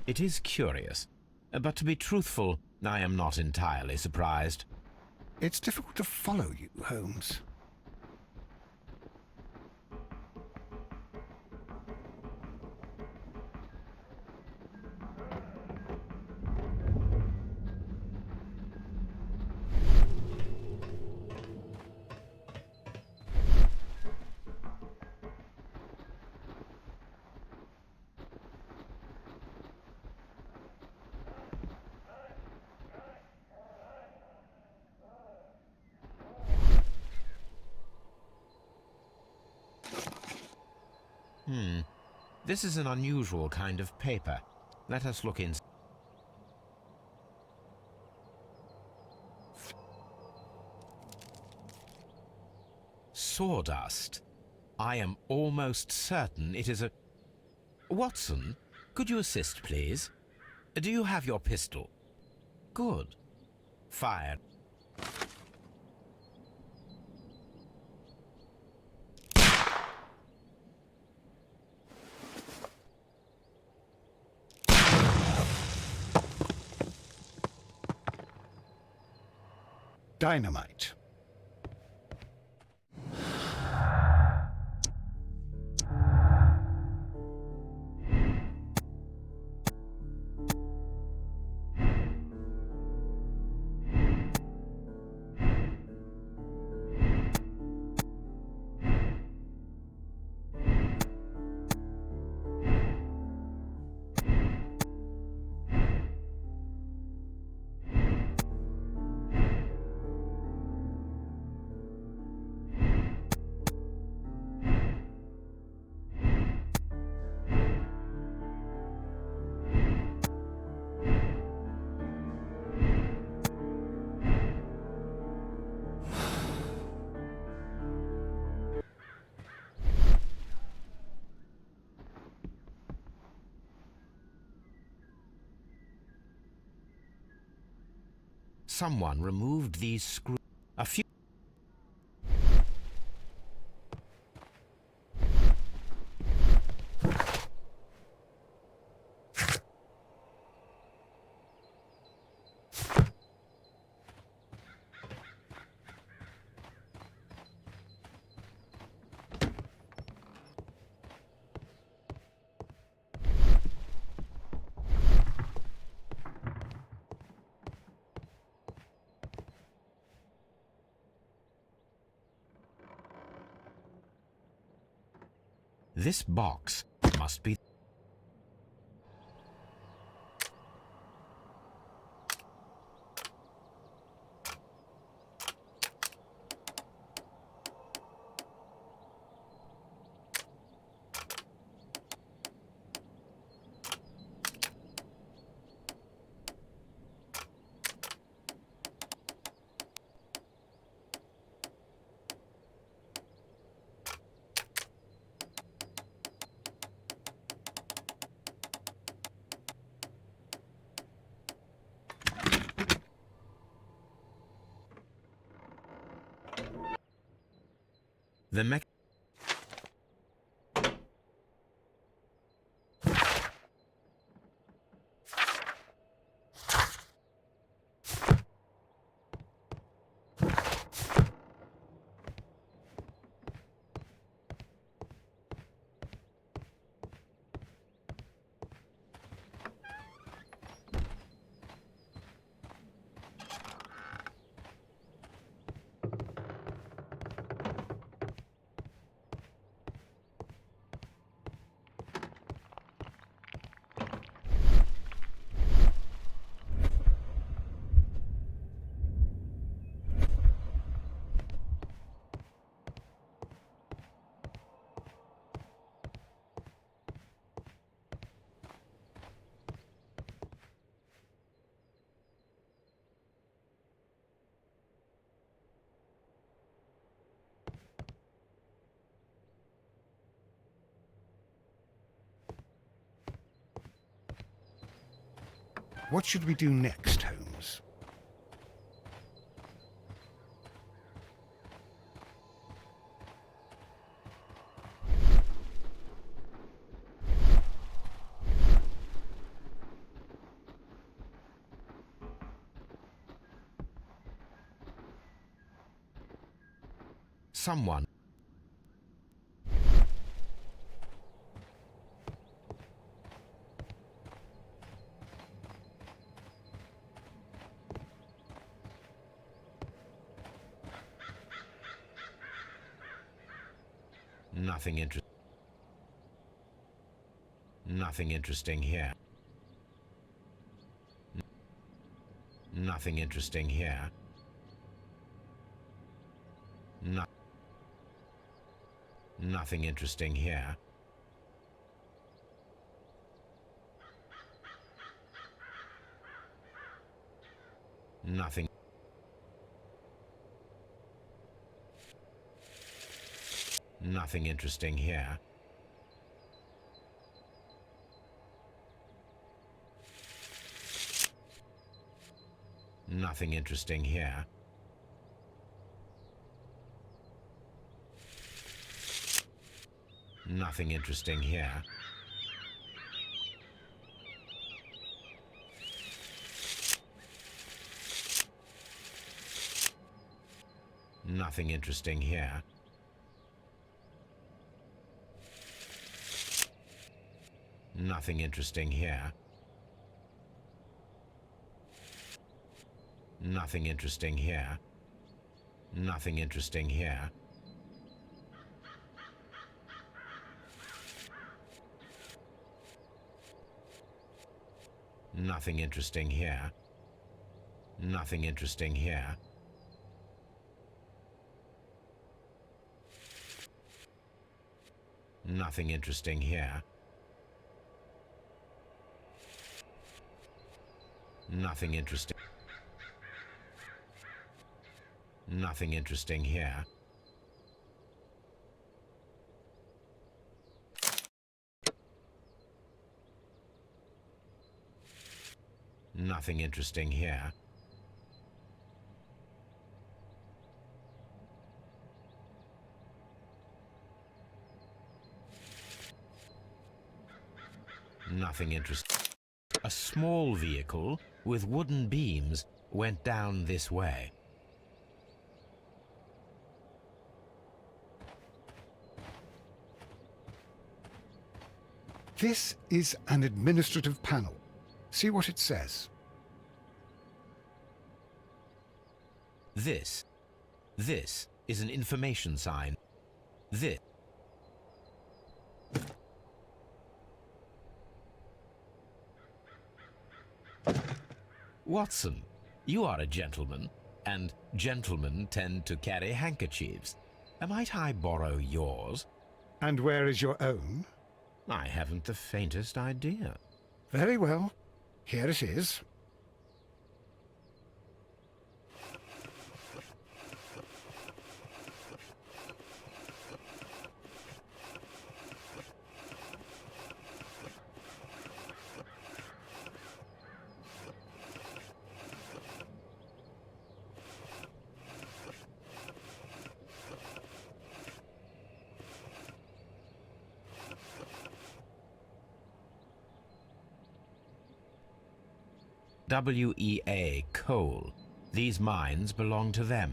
It is curious, but to be truthful, I am not entirely surprised. It's difficult to follow you, Holmes. This is an unusual kind of paper. Let us look in. Sawdust. I am almost certain it is a... Watson, could you assist, please? Do you have your pistol? Good. Fire. Dynamite. Someone removed these screws. A few... This box must be... The mech... What should we do next, Holmes? Someone... Nothing interesting here. Nothing interesting here. Nothing interesting here. Nothing. Nothing interesting here. Nothing interesting here. Nothing interesting here. Nothing interesting here. Nothing interesting here. Nothing interesting here. Nothing interesting here. Nothing interesting here. Nothing interesting here. Nothing interesting here. Nothing interesting. Nothing interesting here. Nothing interesting here. Nothing interesting. A small vehicle with wooden beams went down this way. This is an administrative panel. See what it says. This is an information sign. This. Watson, you are a gentleman, and gentlemen tend to carry handkerchiefs. Might I borrow yours? And where is your own? I haven't the faintest idea. Very well. Here it is. WEA Coal. These mines belong to them.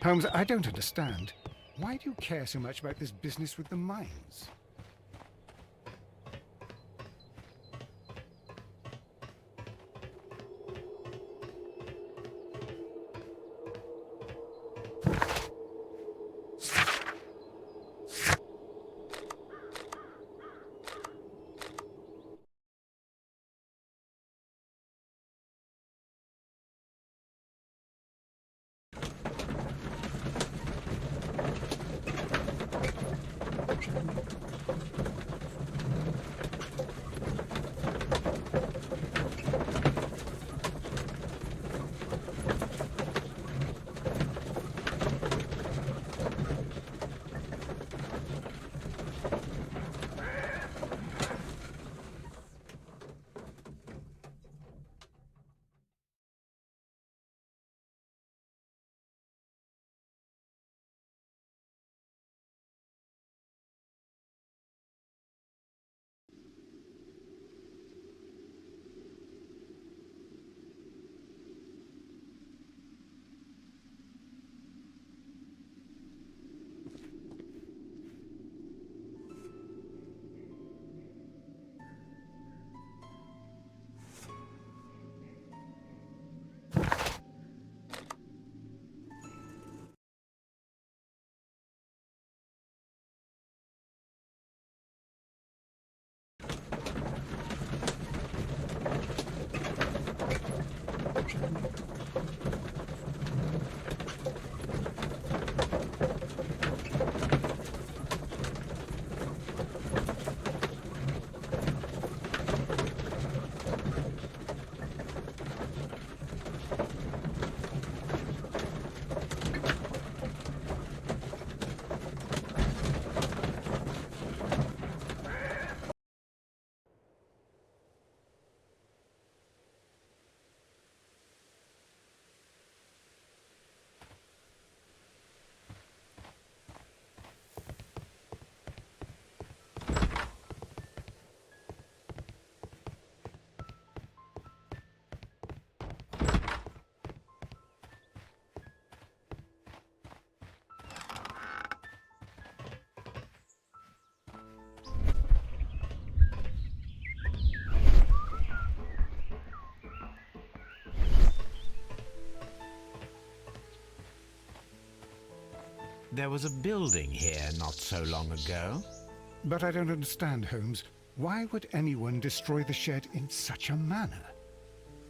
Holmes, I don't understand. Why do you care so much about this business with the mines? There was a building here not so long ago. But I don't understand, Holmes. Why would anyone destroy the shed in such a manner?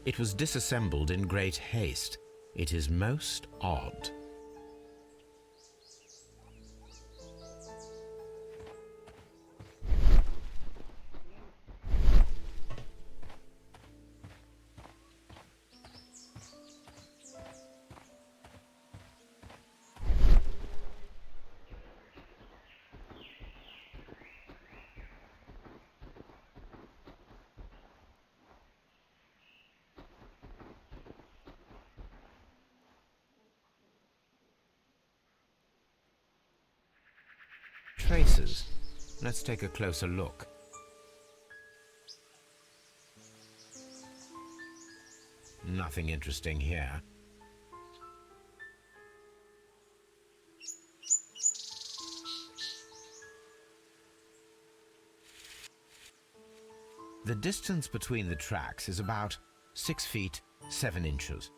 It was disassembled in great haste. It is most odd. Traces. Let's take a closer look. Nothing interesting here. The distance between the tracks is about 6 feet 7 inches.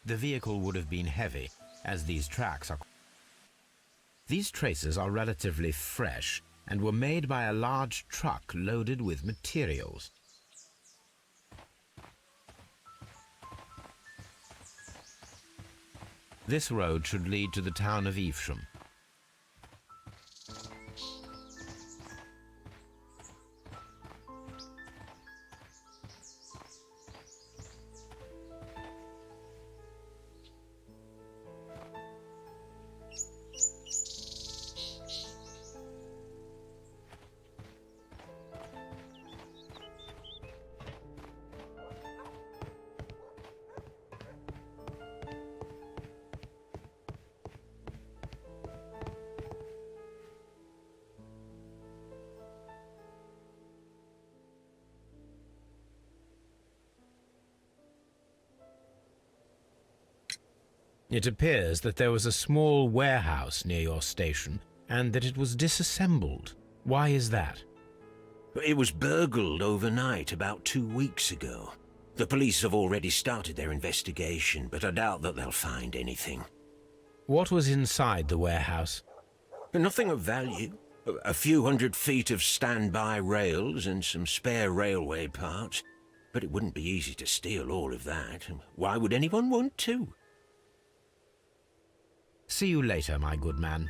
The vehicle would have been heavy, as these tracks are. These traces are relatively fresh and were made by a large truck loaded with materials. This road should lead to the town of Evesham. It appears that there was a small warehouse near your station and that it was disassembled. Why is that? It was burgled overnight about 2 weeks ago. The police have already started their investigation, but I doubt that they'll find anything. What was inside the warehouse? Nothing of value. A few 100 feet of standby rails and some spare railway parts. But it wouldn't be easy to steal all of that. Why would anyone want to? See you later, my good man.